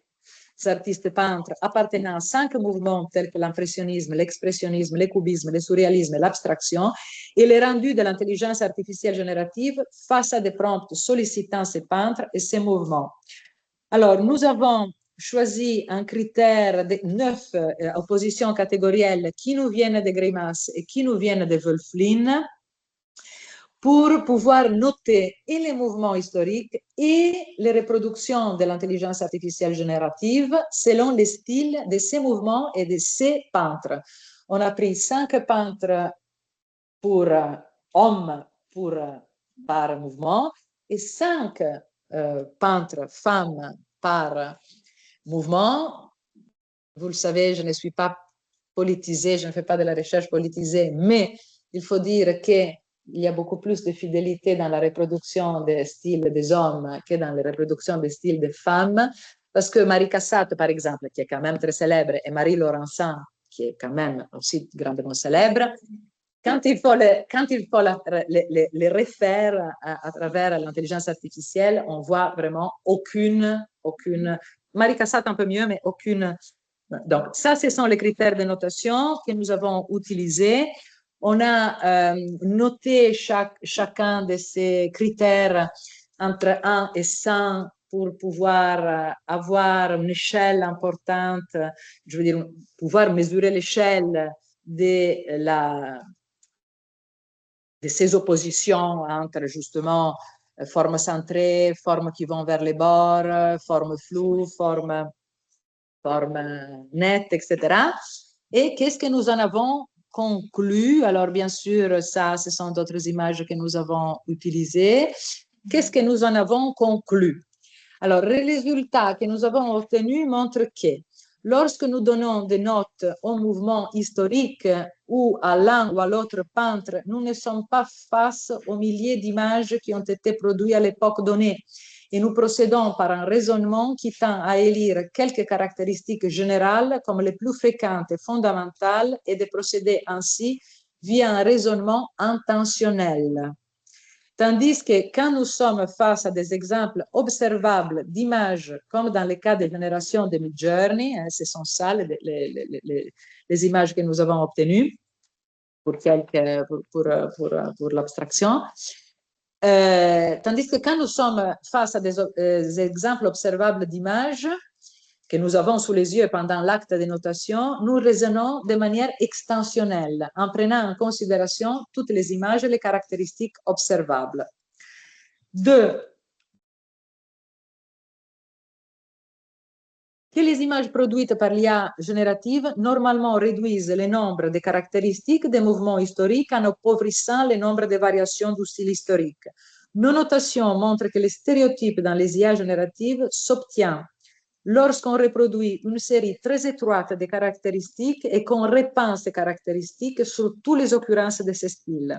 artistes peintres appartenant à 5 mouvements tels que l'impressionnisme, l'expressionnisme, le cubisme, le surréalisme et l'abstraction, et les rendus de l'intelligence artificielle générative face à des prompts sollicitant ces peintres et ces mouvements. Alors, nous avons choisi un critère de 9 oppositions catégorielles qui nous viennent de Grimace et qui nous viennent de Wölfflin pour pouvoir noter et les mouvements historiques et les reproductions de l'intelligence artificielle générative selon les styles de ces mouvements et de ces peintres. On a pris 5 peintres pour hommes par mouvement et 5 peintres femmes par mouvement. Vous le savez, je ne suis pas politisée, je ne fais pas de la recherche politisée, mais il faut dire qu'il y a beaucoup plus de fidélité dans la reproduction des styles des hommes que dans la reproduction des styles des femmes, parce que Marie Cassatt, par exemple, qui est quand même très célèbre, et Marie Laurencin, qui est quand même aussi grandement célèbre, quand il faut les refaire à travers l'intelligence artificielle, on voit vraiment aucune, Marie Cassatt un peu mieux, mais aucune. Donc, ça, ce sont les critères de notation que nous avons utilisés. On a noté chacun de ces critères entre 1 et 100 pour pouvoir avoir une échelle importante, je veux dire, pouvoir mesurer l'échelle de ces oppositions entre justement formes centrées, formes qui vont vers les bords, formes floues, formes nettes, etc. Et qu'est-ce que nous en avons conclu? Alors, bien sûr, ça, ce sont d'autres images que nous avons utilisées. Qu'est-ce que nous en avons conclu? Alors, les résultats que nous avons obtenus montrent que lorsque nous donnons des notes au mouvement historique ou à l'un ou à l'autre peintre, nous ne sommes pas face aux milliers d'images qui ont été produites à l'époque donnée. Et nous procédons par un raisonnement qui tend à élire quelques caractéristiques générales comme les plus fréquentes et fondamentales et de procéder ainsi via un raisonnement intentionnel. Tandis que quand nous sommes face à des exemples observables d'images, comme dans le cas des générations de Midjourney, ce sont ça les images que nous avons obtenues pour l'abstraction, tandis que quand nous sommes face à des exemples observables d'images que nous avons sous les yeux pendant l'acte de notation, nous raisonnons de manière extensionnelle, en prenant en considération toutes les images et les caractéristiques observables. 2. Que les images produites par l'IA générative normalement réduisent le nombre de caractéristiques des mouvements historiques en appauvrissant le nombre de variations du style historique. Nos notations montrent que le stéréotype dans les IA génératives s'obtient lorsqu'on reproduit une série très étroite de caractéristiques et qu'on répand ces caractéristiques sur toutes les occurrences de ce style.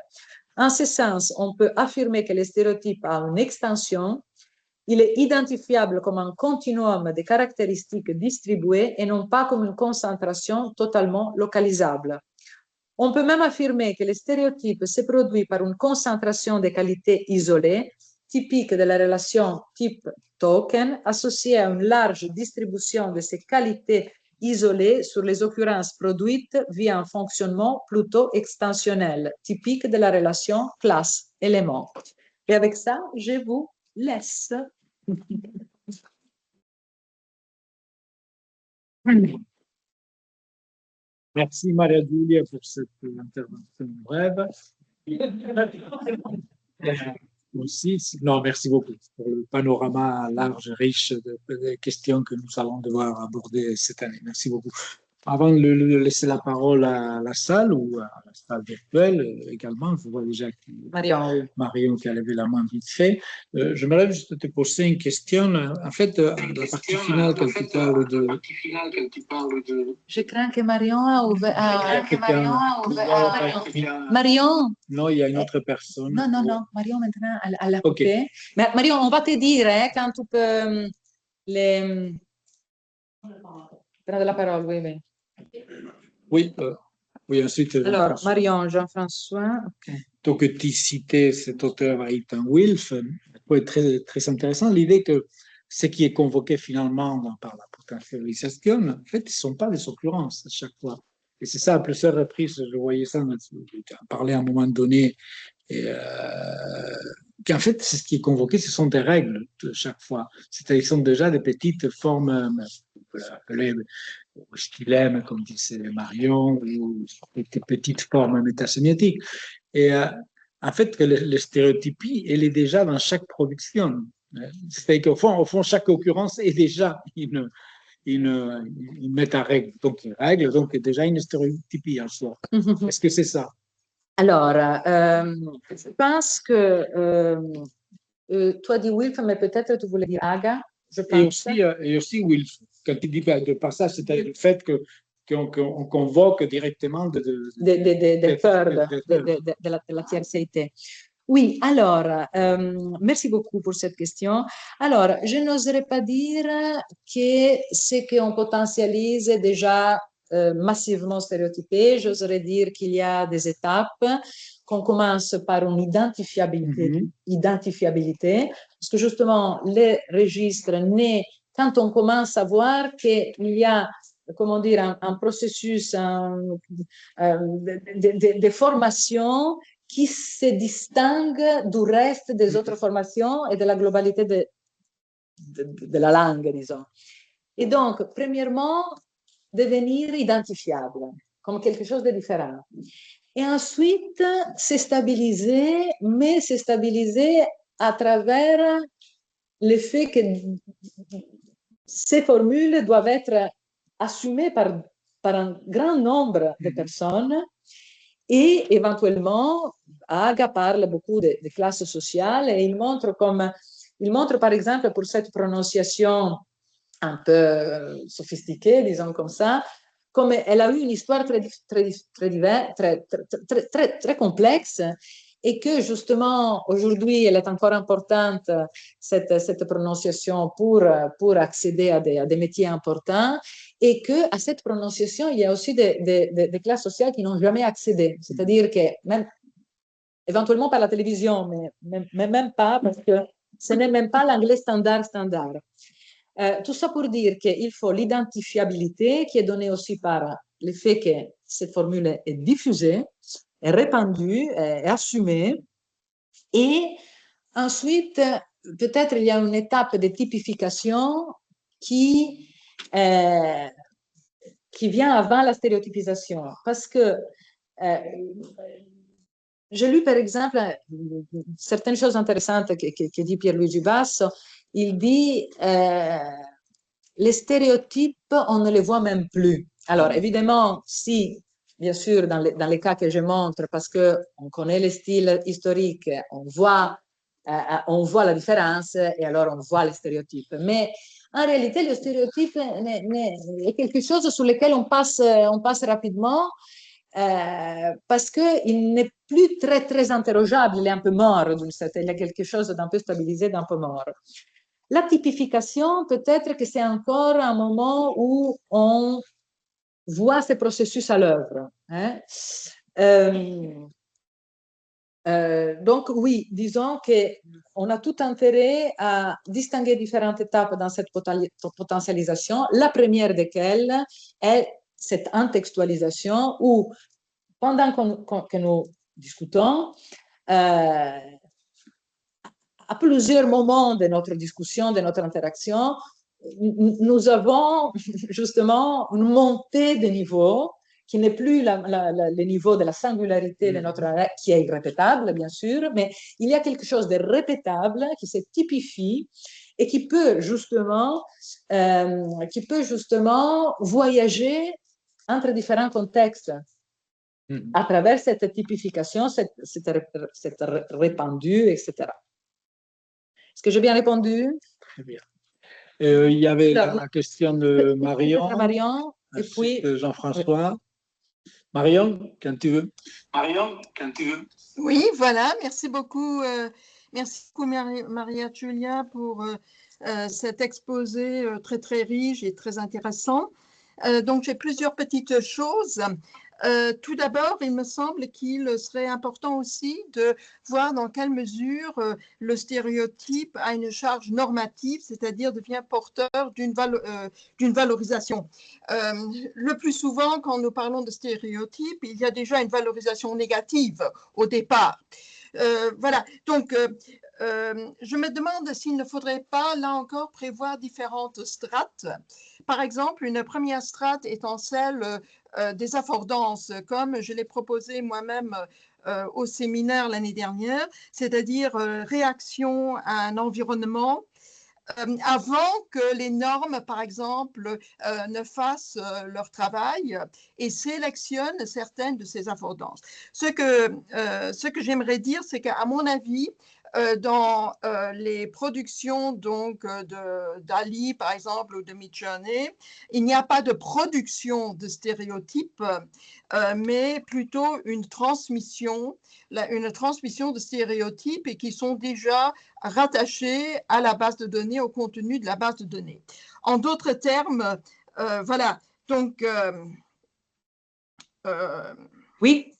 En ce sens, on peut affirmer que le stéréotype a une extension. Il est identifiable comme un continuum de caractéristiques distribuées et non pas comme une concentration totalement localisable. On peut même affirmer que le stéréotype se produit par une concentration de qualités isolées, typique de la relation type-token, associée à une large distribution de ces qualités isolées sur les occurrences produites via un fonctionnement plutôt extensionnel, typique de la relation classe-élément. Et avec ça, je vous laisse. Merci Maria Giulia pour cette intervention brève. Aussi, non, merci beaucoup pour le panorama large, riche de questions que nous allons devoir aborder cette année. Merci beaucoup. Avant de laisser la parole à la salle ou à la salle virtuelle également, je vois déjà Marion qui a levé la main vite fait. J'aimerais juste te poser une question. En fait, la partie finale quand tu parles de... Je crains que Marion a ouvert... Marion? Non, il y a une autre personne. Non, Marion maintenant, elle a coupé. Okay. Mais Marion, on va te dire quand tu peux prendre la parole, oui. Oui, ensuite. Alors, Marion, Jean-François. Okay. Donc, tu citais cet auteur Ethan Wilf, très, très intéressant. L'idée que ce qui est convoqué finalement par la potentialisation, en fait, ce ne sont pas des occurrences à chaque fois. Et c'est ça, à plusieurs reprises, je voyais ça, tu en parlais à un moment donné, qu'en fait, ce qui est convoqué, ce sont des règles de chaque fois. C'est-à-dire, ce sont déjà des petites formes, appelées stylème, comme disait Marion, ou des petites formes métasémiotiques. Et en fait, que le stéréotypie, elle est déjà dans chaque production. C'est-à-dire qu'au fond, chaque occurrence est déjà une méta-règle. Donc, une règle, donc déjà une stéréotypie en soi. Est-ce que c'est ça? Alors, je pense que toi dis Wilf, mais peut-être tu voulais dire Aga, je pense. Et aussi Wilf, quand tu dis de passage, c'est le fait qu'on convoque directement des third, de la tiercité. Oui, alors, merci beaucoup pour cette question. Alors, je n'oserais pas dire que ce qu'on potentialise est déjà massivement stéréotypé. J'oserais dire qu'il y a des étapes, qu'on commence par une identifiabilité, parce que justement, les registres naissent quand on commence à voir qu'il y a, comment dire, un processus de formation qui se distingue du reste des autres formations et de la globalité de la langue, disons. Et donc, premièrement, devenir identifiable comme quelque chose de différent. Et ensuite, se stabiliser, mais se stabiliser à travers le fait que ces formules doivent être assumées par un grand nombre de personnes. Et éventuellement, Aga parle beaucoup de classes sociales et il montre par exemple, pour cette prononciation un peu sophistiquée, disons comme ça, comme elle a eu une histoire très complexe et que justement, aujourd'hui, elle est encore importante, cette prononciation, pour accéder à des métiers importants, et qu'à cette prononciation, il y a aussi des classes sociales qui n'ont jamais accédé. C'est-à-dire que, même éventuellement par la télévision, mais même pas, parce que ce n'est même pas l'anglais standard. Tout ça pour dire qu'il faut l'identifiabilité qui est donnée aussi par le fait que cette formule est diffusée, est répandue, est assumée. Et ensuite, peut-être il y a une étape de typification qui vient avant la stéréotypisation. Parce que j'ai lu, par exemple, certaines choses intéressantes que dit Pierluigi Basso. Il dit les stéréotypes, on ne les voit même plus. Alors, évidemment, si, bien sûr, dans les cas que je montre, parce qu'on connaît le style historique, on voit la différence et alors on voit les stéréotypes. Mais en réalité, le stéréotype est quelque chose sur lequel on passe rapidement parce qu'il n'est plus très interrogeable, il est un peu mort, il y a quelque chose d'un peu stabilisé, d'un peu mort. La typification, peut-être que c'est encore un moment où on voit ces processus à l'œuvre. Hein. Donc oui, disons qu'on a tout intérêt à distinguer différentes étapes dans cette potentialisation. La première desquelles est cette intextualisation où, pendant que nous discutons, à plusieurs moments de notre discussion, de notre interaction, nous avons justement une montée de niveau qui n'est plus le niveau de la singularité de notre qui est irrépétable, bien sûr, mais il y a quelque chose de répétable qui se typifie et qui peut justement voyager entre différents contextes à travers cette typification, cette répandue, etc. Est-ce que j'ai bien répondu? Très bien. Il y avait la question de Marion, et puis Jean-François. Marion, quand tu veux. Oui, voilà, merci beaucoup. Merci beaucoup, Maria Giulia, pour cet exposé très riche et très intéressant. Donc, j'ai plusieurs petites choses. Tout d'abord, il me semble qu'il serait important aussi de voir dans quelle mesure le stéréotype a une charge normative, c'est-à-dire devient porteur d'une valorisation. Le plus souvent, quand nous parlons de stéréotype, il y a déjà une valorisation négative au départ. Voilà, donc je me demande s'il ne faudrait pas, là encore, prévoir différentes strates. Par exemple, une première strate étant celle des affordances, comme je l'ai proposé moi-même au séminaire l'année dernière, c'est-à-dire réaction à un environnement avant que les normes, par exemple, ne fassent leur travail et sélectionnent certaines de ces affordances. Ce que j'aimerais dire, c'est qu'à mon avis, dans les productions donc d'Ali, par exemple, ou de Midjourney, il n'y a pas de production de stéréotypes, mais plutôt une transmission de stéréotypes et qui sont déjà rattachés à la base de données, au contenu de la base de données. En d'autres termes, voilà, donc Oui,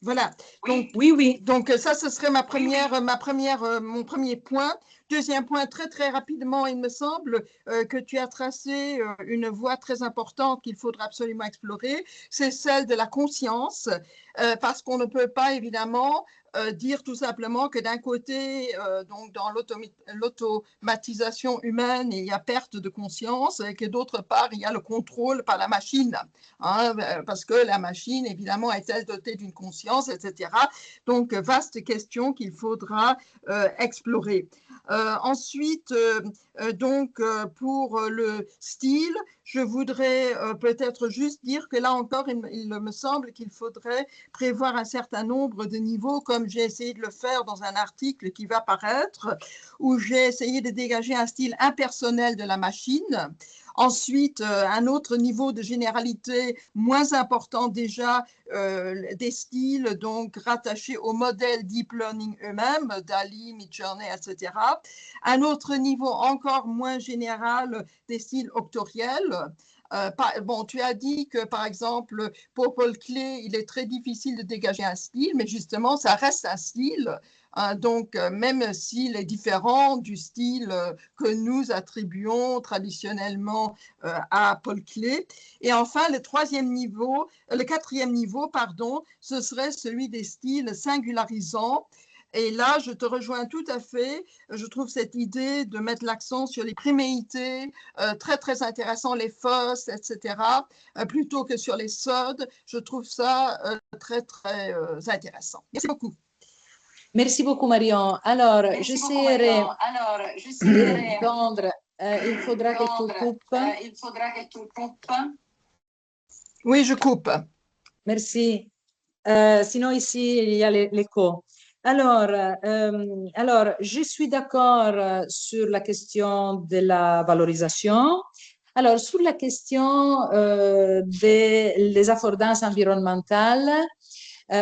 voilà. Donc, oui. donc ça, ce serait mon premier point. Deuxième point, très très rapidement, il me semble que tu as tracé une voie très importante qu'il faudra absolument explorer, c'est celle de la conscience, parce qu'on ne peut pas évidemment dire tout simplement que d'un côté, donc dans l'automatisation humaine, il y a perte de conscience et que d'autre part, il y a le contrôle par la machine, hein, parce que la machine, évidemment, est-elle dotée d'une conscience, etc. Donc, vaste question qu'il faudra explorer. Ensuite, donc, pour le style, je voudrais peut-être juste dire que là encore, il me semble qu'il faudrait prévoir un certain nombre de niveaux, comme j'ai essayé de le faire dans un article qui va paraître, où j'ai essayé de dégager un style impersonnel de la machine. Ensuite, un autre niveau de généralité moins important déjà, des styles donc rattachés au modèle deep learning eux-mêmes, DALL-E, Midjourney, etc. Un autre niveau encore moins général, des styles octoriels. Bon, tu as dit que, par exemple, pour Paul Klee, il est très difficile de dégager un style, mais justement, ça reste un style. Donc, même s'il est différent du style que nous attribuons traditionnellement à Paul Klee. Et enfin, le quatrième niveau, pardon, ce serait celui des styles singularisants. Et là, je te rejoins tout à fait. Je trouve cette idée de mettre l'accent sur les priméités, très, très intéressant, les fausses, etc., plutôt que sur les sodes. Je trouve ça très, très intéressant. Merci beaucoup. Merci beaucoup, Marion. Alors, j'essaierai de répondre. Il faudra que tu coupes. Oui, je coupe. Merci. Sinon, ici, il y a l'écho. Alors, je suis d'accord sur la question de la valorisation. Alors, sur la question des affordances environnementales,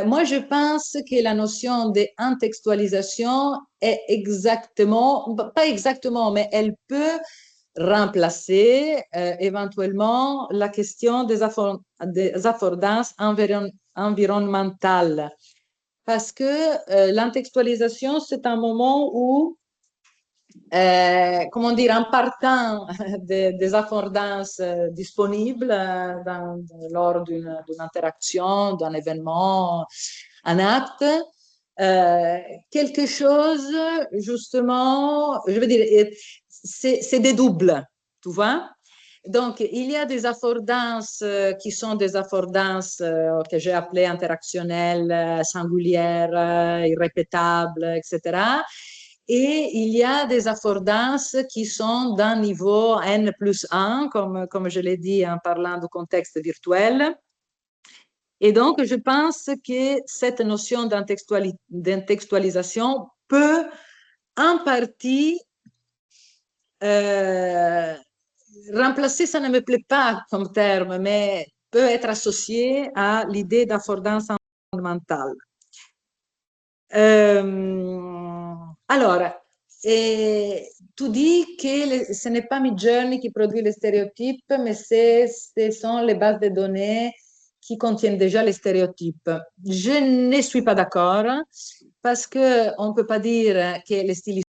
moi, je pense que la notion d'intextualisation est pas exactement, mais elle peut remplacer éventuellement la question des affordances environnementales. Parce que l'intextualisation, c'est un moment où, comment dire, en partant des affordances disponibles lors d'une interaction, d'un événement, un acte, quelque chose, justement, je veux dire, c'est des doubles, tu vois? Donc, il y a des affordances qui sont des affordances que j'ai appelées interactionnelles, singulières, irrépétables, etc. Et il y a des affordances qui sont d'un niveau N+1, comme je l'ai dit en parlant du contexte virtuel. Et donc, je pense que cette notion d'intextualisation peut en partie remplacer, ça ne me plaît pas comme terme, mais peut être associé à l'idée d'affordance environnementale. Alors, tu dis que ce n'est pas Midjourney qui produit les stéréotypes, mais ce sont les bases de données qui contiennent déjà les stéréotypes. Je ne suis pas d'accord parce qu'on ne peut pas dire que les stylistes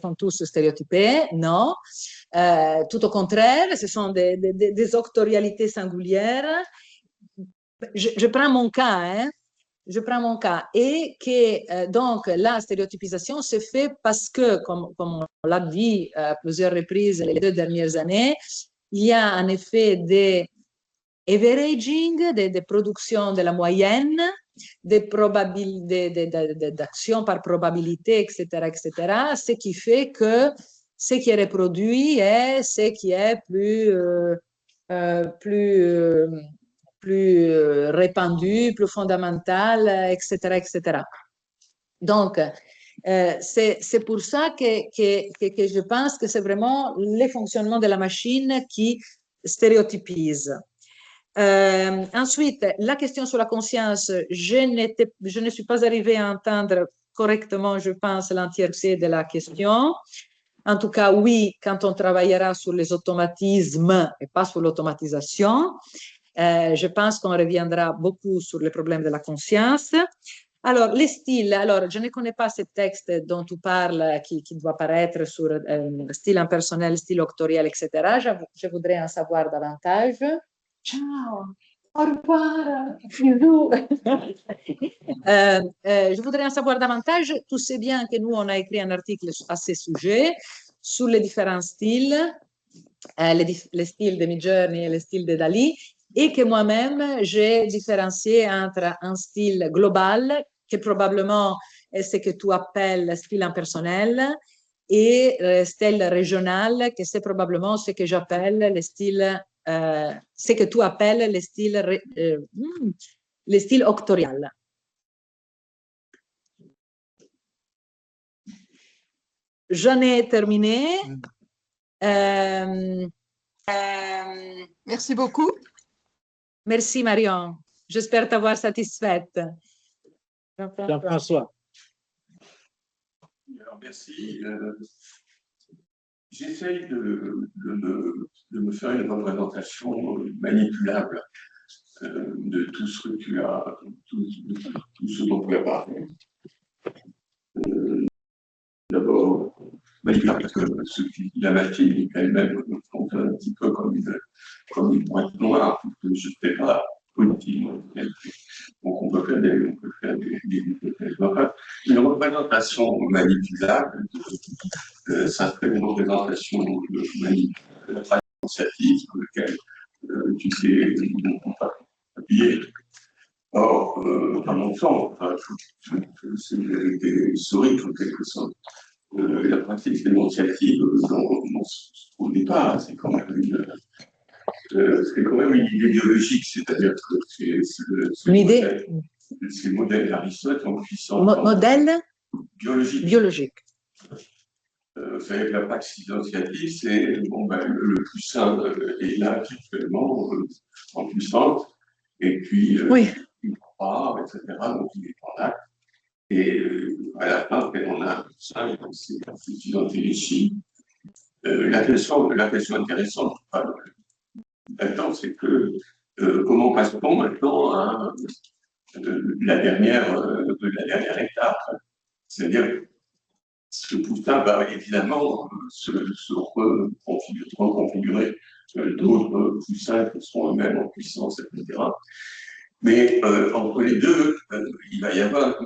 sont tous stéréotypés, non. Tout au contraire, ce sont des octorialités singulières. Je prends mon cas, hein. je prends mon cas, et que donc la stéréotypisation se fait parce que, comme on l'a dit à plusieurs reprises les 2 dernières années, il y a en effet des averaging, des productions de la moyenne, d'actions par probabilité, etc., ce qui fait que ce qui est reproduit est ce qui est plus répandu, plus fondamental, etc. Donc, c'est pour ça que je pense que c'est vraiment le fonctionnement de la machine qui stéréotypise. Ensuite, la question sur la conscience, je ne suis pas arrivée à entendre correctement, je pense, l'entièreté de la question. En tout cas, oui, quand on travaillera sur les automatismes et pas sur l'automatisation, je pense qu'on reviendra beaucoup sur les problèmes de la conscience. Alors, les styles, alors, je ne connais pas ce texte dont tu parles qui doit paraître sur style impersonnel, style octoriel, etc. Je voudrais en savoir davantage. Ciao, au revoir, bisous. Je voudrais en savoir davantage. Tu sais bien que nous, on a écrit un article à ce sujet sur les différents styles, les styles de Midjourney et les styles de Dali, et que moi-même, j'ai différencié entre un style global, qui probablement est ce que tu appelles style impersonnel, et style régional, que c'est probablement ce que j'appelle le style, ce que tu appelles le style octorial. J'en ai terminé. Merci beaucoup. Merci Marion. J'espère t'avoir satisfaite. Jean-François. Alors, merci. J'essaye de me faire une représentation manipulable de tout ce que tu as, tout ce dont tu as parlé. D'abord, manipulable parce que la machine elle-même fonctionne un petit peu comme une boîte noire que je ne sais pas politiquement. Donc on peut faire des hypothèses. Une représentation manipulable, ça serait une représentation manipulable de la pratique initiative sur laquelle tu t'es appuyé. Or, à mon sens, c'est une vérité historique en quelque sorte. La pratique démonstrative, au départ, c'est quand même une idée biologique, c'est-à-dire que une idée. Ces modèles d'Aristote sont puissants. Modèle biologique. Vous savez que la pratique initiative, c'est le plus sain est là actuellement en puissance, et puis il croit, etc. Donc il est en acte. Et à la fin, on a ça, c'est identifié. La question intéressante maintenant, c'est que comment passe-t-on maintenant à la dernière étape, c'est-à-dire ce Poussin va évidemment se reconfigurer d'autres Poussins qui seront eux-mêmes en puissance, etc. Mais entre les deux, il va y avoir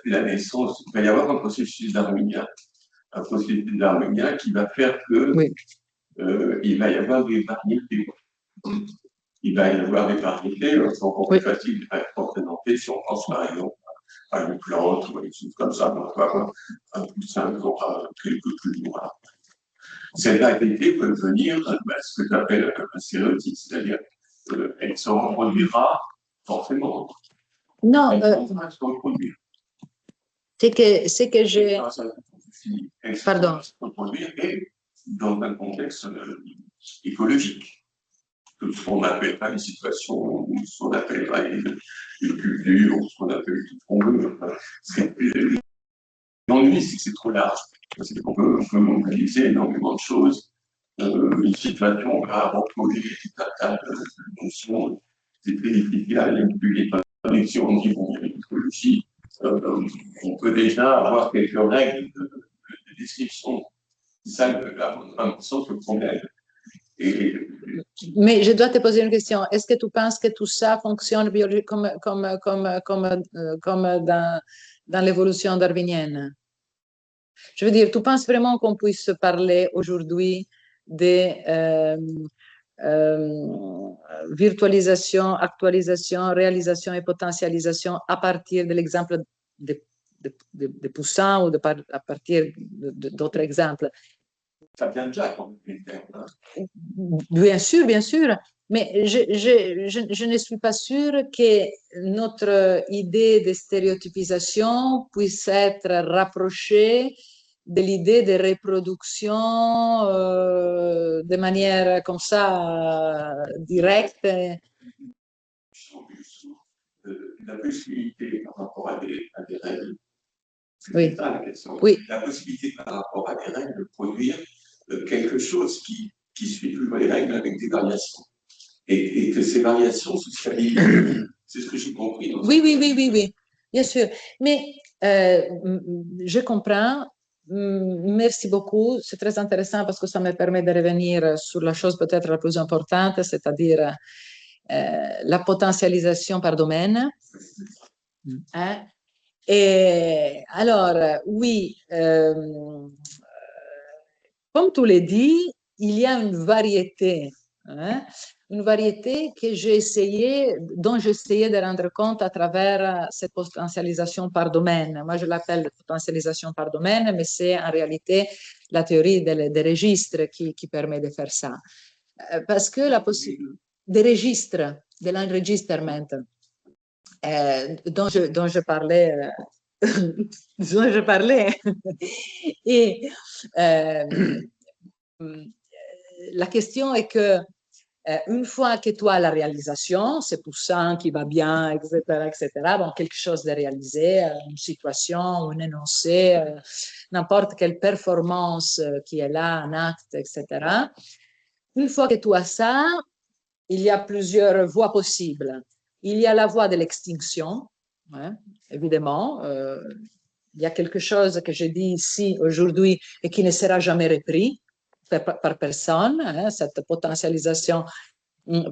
la naissance, il va y avoir un processus d'harmonia qui va faire que il va y avoir des variétés. Il va y avoir des variétés, c'est encore plus facile à représenter si on pense par exemple à une plante ou des choses comme ça, on va avoir un poussin qui aura quelques plumes noires. Cette variété peut devenir ce que j'appelle un stéréotype, c'est-à-dire qu'elle se reproduira forcément. Non, c'est que j'ai... Pardon. Se reproduire et dans un contexte écologique. Ce qu'on n'appellera une situation, ou ce qu'on appellera une culture, ou ce qu'on appelle tout ce qu'on veut. L'ennui, c'est que c'est trop large. C'est qu'on peut mobiliser énormément de choses. Une situation va reproduire tout un tas de notions. C'est très difficile à manipuler. Si on dit qu'on est l'écologie, on peut déjà avoir quelques règles de description. C'est ça, à mon sens, le problème. Mais je dois te poser une question. Est-ce que tu penses que tout ça fonctionne comme dans l'évolution darwinienne? Je veux dire, tu penses vraiment qu'on puisse parler aujourd'hui de virtualisation, actualisation, réalisation et potentialisation à partir de l'exemple de Poussin ou à partir d'autres exemples? Ça vient déjà quand même. Bien sûr, mais je ne suis pas sûre que notre idée de stéréotypisation puisse être rapprochée de l'idée de reproduction de manière comme ça, directe. La possibilité par rapport à des règles, oui. Ça, la question. Oui. La possibilité par rapport à des règles de produire quelque chose qui suit toujours les règles avec des variations. Et que ces variations se stabilisent. C'est ce que j'ai compris. Oui, bien sûr. Mais je comprends. Merci beaucoup. C'est très intéressant parce que ça me permet de revenir sur la chose peut-être la plus importante, c'est-à-dire la potentialisation par domaine. Hein? Et alors, oui, comme tu l'as dit, il y a une variété dont j'ai essayé de rendre compte à travers cette potentialisation par domaine. Moi, je l'appelle potentialisation par domaine, mais c'est en réalité la théorie des registres qui permet de faire ça. Parce que la possibilité des registres, de l'enregistrement, dont je parlais. Dont je parlais. Et la question est que une fois que tu as la réalisation, c'est Poussin qui va bien, etc., bon, quelque chose de réalisé, une situation, un énoncé, n'importe quelle performance qui est là, un acte, etc. Une fois que tu as ça, il y a plusieurs voies possibles. Il y a la voie de l'extinction, évidemment. Il y a quelque chose que je dis ici aujourd'hui et qui ne sera jamais repris par personne. Cette potentialisation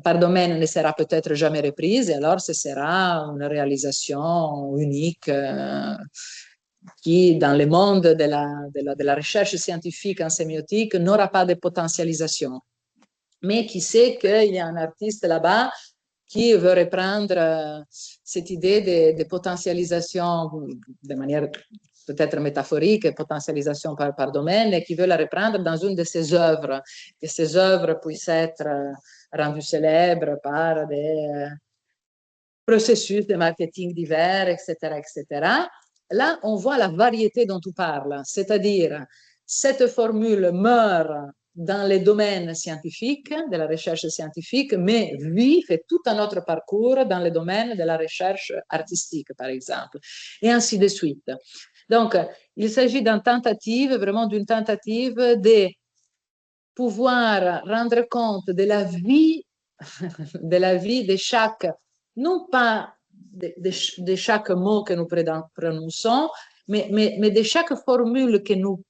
par domaine ne sera peut-être jamais reprise et alors ce sera une réalisation unique qui, dans le monde de la recherche scientifique en sémiotique, n'aura pas de potentialisation. Mais qui sait qu'il y a un artiste là-bas qui veut reprendre cette idée de potentialisation de manière peut-être métaphorique, potentialisation par domaine, et qui veut la reprendre dans une de ses œuvres, que ces œuvres puissent être rendues célèbres par des processus de marketing divers, etc., etc. Là, on voit la variété dont tu parles, c'est-à-dire cette formule meurt dans les domaines scientifiques, de la recherche scientifique, mais vit, fait tout un autre parcours dans les domaines de la recherche artistique, par exemple, et ainsi de suite. Donc, il s'agit d'une tentative, vraiment d'une tentative de pouvoir rendre compte de la vie de chaque, non pas de chaque mot que nous prononçons, mais de chaque formule que nous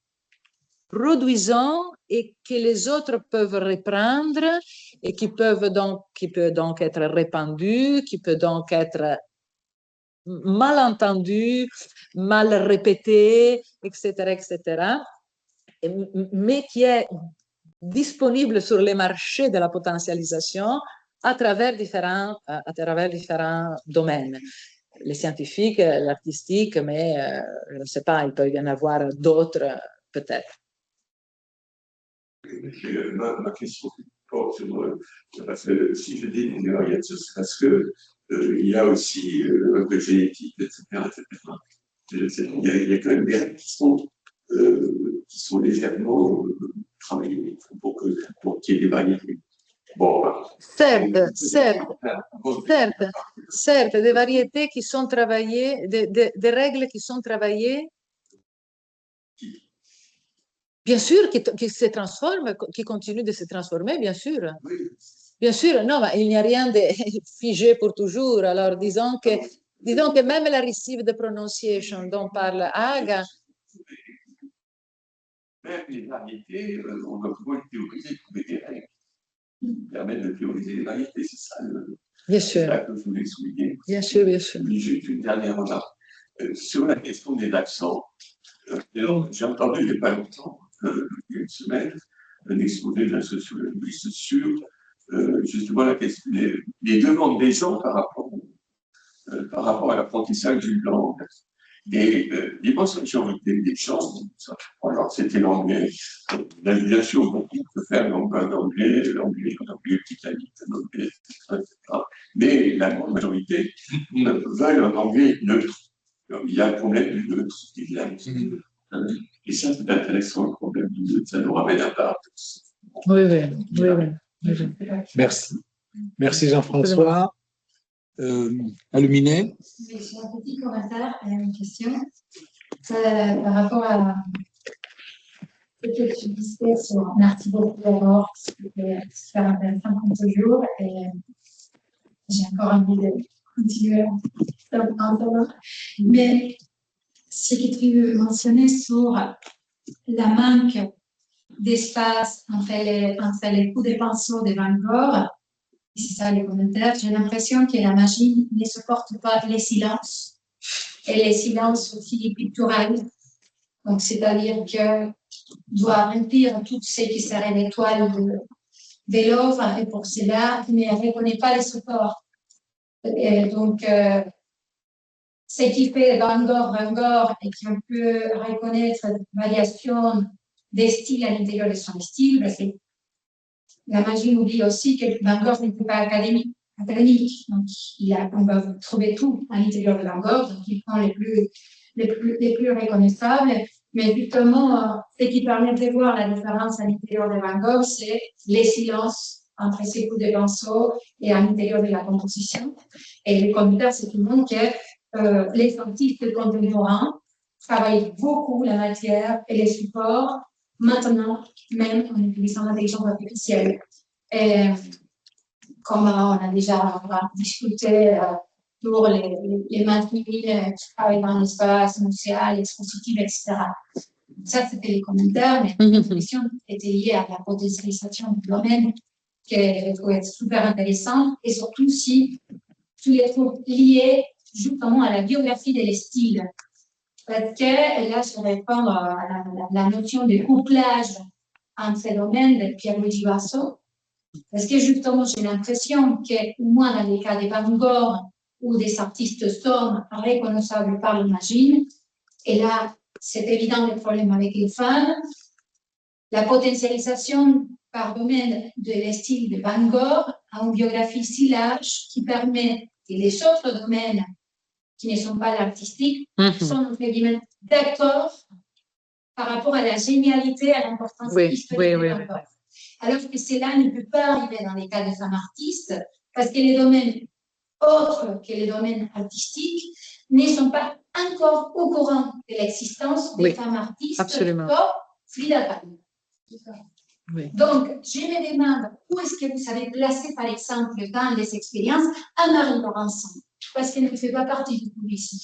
produisons et que les autres peuvent reprendre et qui peut donc être répandue, qui peut donc être mal entendue, mal répétée, etc., etc., mais qui est disponible sur les marchés de la potentialisation à travers différents domaines. Les scientifiques, l'artistique, mais je ne sais pas, il peut y en avoir d'autres peut-être. Ma question porte sur, parce que si je dis une variation, c'est parce que il y a aussi un peu génétique, etc., etc. Il y a quand même des règles qui sont légèrement travaillées pour qu'il y ait des variétés. Bon, certes, des variétés qui sont travaillées, des règles qui sont travaillées, bien sûr, qui se transforment, qui continuent de se transformer, bien sûr. Oui. Bien sûr, non, mais il n'y a rien de figé pour toujours. Alors, disons que même la received pronunciation dont parle Haga. Même les variétés, on va pouvoir théoriser trouver des règles. permet de théoriser les variétés. C'est ça, Bien c'est sûr, ça que je voulais souligner. bien sûr, bien sûr. Puis juste une dernière remarque. Sur la question des accents, j'ai entendu il n'y a pas longtemps, il y a une semaine, un exposé d'un sociologiste sur justement la question, les demandes des gens par rapport à l'apprentissage d'une langue. Et l'immense majorité des gens, alors c'était l'anglais, on a bien sûr beaucoup de faire l'anglais britannique, l'anglais, etc. Mais la grande majorité veulent un anglais neutre. Il y a un problème du neutre, évidemment. Et ça, c'est intéressant, le problème du neutre, ça nous ramène à part. Oui, oui, oui, oui, oui. Merci. Merci Jean-François. Aluminé. J'ai un petit commentaire et une question par rapport à ce que tu disais sur merci beaucoup d'abord, c'était super intéressant comme toujours et j'ai encore envie de continuer un peu. Mais ce que tu mentionnais sur la manque d'espace entre les coups de pinceau de Van Gogh, c'est ça les commentaires, j'ai l'impression que la machine ne supporte pas les silences et les silences aussi picturales. Donc, c'est-à-dire que doit remplir tout ce qui serait l'étoile de l'œuvre et pour cela, il ne reconnaît pas les supports. Et donc, ce qui fait Van Gogh et qu'on peut reconnaître variation des styles à l'intérieur de son style, parce que la magie nous dit aussi que Van Gogh n'était pas académique. Donc, on va trouver tout à l'intérieur de Van Gogh, donc il prend les plus reconnaissables. Mais justement, ce qui permet de voir la différence à l'intérieur de Van Gogh, c'est les silences entre ces coups de pinceau et à l'intérieur de la composition. Et le commentaire, c'est tout le monde que les artistes contemporains travaillent beaucoup la matière et les supports, maintenant, même en utilisant l'intelligence artificielle. Et comme on a déjà discuté pour les machines qui travaillent dans l'espace muséal, expositif, etc. Ça, c'était les commentaires, mais la question était liée à la potentialisation du domaine, que je trouvais super intéressant, et surtout si tu les trouves liés justement à la biographie des styles. Parce que là, je réponds à la notion de couplage entre ces domaines de Pierluigi Basso, parce que justement, j'ai l'impression que, au moins dans les cas de Van Gogh, où des artistes sont reconnaissables par l'imagine, et là, c'est évident le problème avec les fans, la potentialisation par domaine de les styles de Van Gogh a une biographie si large qui permet que les autres domaines qui ne sont pas l'artistique sont, entre guillemets, d'accord par rapport à la génialité, à l'importance historique de Van Gogh. Alors que cela ne peut pas arriver dans les cas de femmes artistes, parce que les domaines autres que les domaines artistiques ne sont pas encore au courant de l'existence des femmes artistes comme Frida Kahlo. Donc, je me demande où est-ce que vous avez placé, par exemple, dans les expériences, Anne-Marie Laurencin, parce qu'elle ne fait pas partie du cubisme,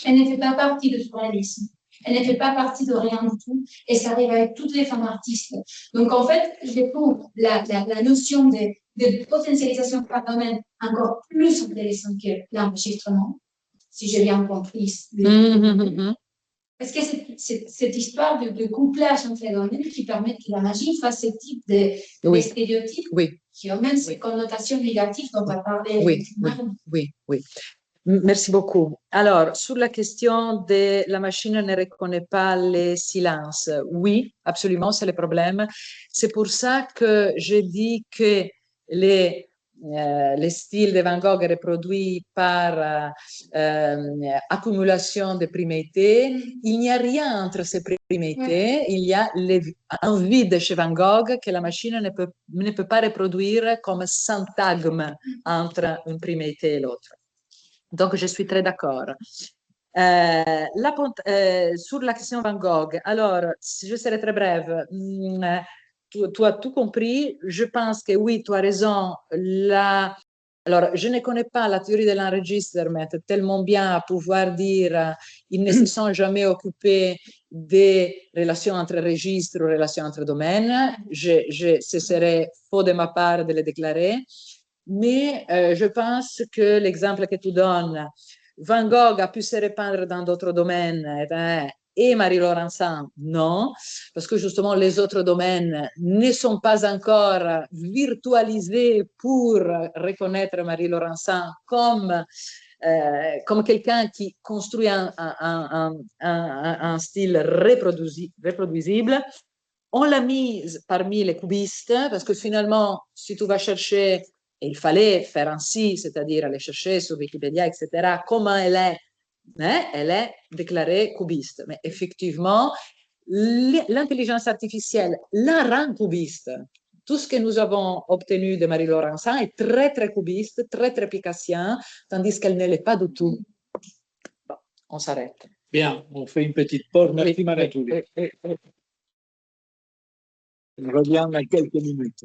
elle ne fait pas partie du surréalisme. Elle ne fait pas partie de rien du tout, et ça arrive avec toutes les femmes artistes. Donc, en fait, je trouve la notion de potentialisation par domaine encore plus intéressante que l'enregistrement, si j'ai bien compris. Parce que cette histoire de couplage entre les domaines qui permet que la magie fasse ce type de stéréotypes qui ont même ces connotations négatives dont on va parler. Oui. Merci beaucoup. Alors, sur la question de la machine ne reconnaît pas les silences, oui, absolument, c'est le problème. C'est pour ça que je dis que les styles de Van Gogh reproduits par accumulation de primautés, il n'y a rien entre ces primautés, il y a un vide chez Van Gogh que la machine ne peut pas reproduire comme syntagme entre une primauté et l'autre. Donc, je suis très d'accord. Sur la question Van Gogh, alors, je serai très brève. Tu as tout compris. Je pense que oui, tu as raison. Alors, je ne connais pas la théorie de l'enregistrement tellement bien à pouvoir dire ils ne se sont jamais occupés des relations entre registres ou relations entre domaines. Ce serait faux de ma part de le déclarer. Mais je pense que l'exemple que tu donnes, Van Gogh a pu se répandre dans d'autres domaines et Marie-Laure Ransand, non, parce que justement les autres domaines ne sont pas encore virtualisés pour reconnaître Marie-Laure Ransand comme quelqu'un qui construit un style reproduisible. On l'a mise parmi les cubistes parce que finalement, si tu vas chercher, et il fallait faire ainsi, c'est-à-dire aller chercher sur Wikipédia, etc., comment elle est déclarée cubiste. Mais effectivement, l'intelligence artificielle la rend cubiste. Tout ce que nous avons obtenu de Marie-Laure Ransand est très, très cubiste, très, très picassien, tandis qu'elle ne l'est pas du tout. Bon, on s'arrête. Bien, on fait une petite pause. Merci, Maria Giulia. Je reviens dans quelques minutes.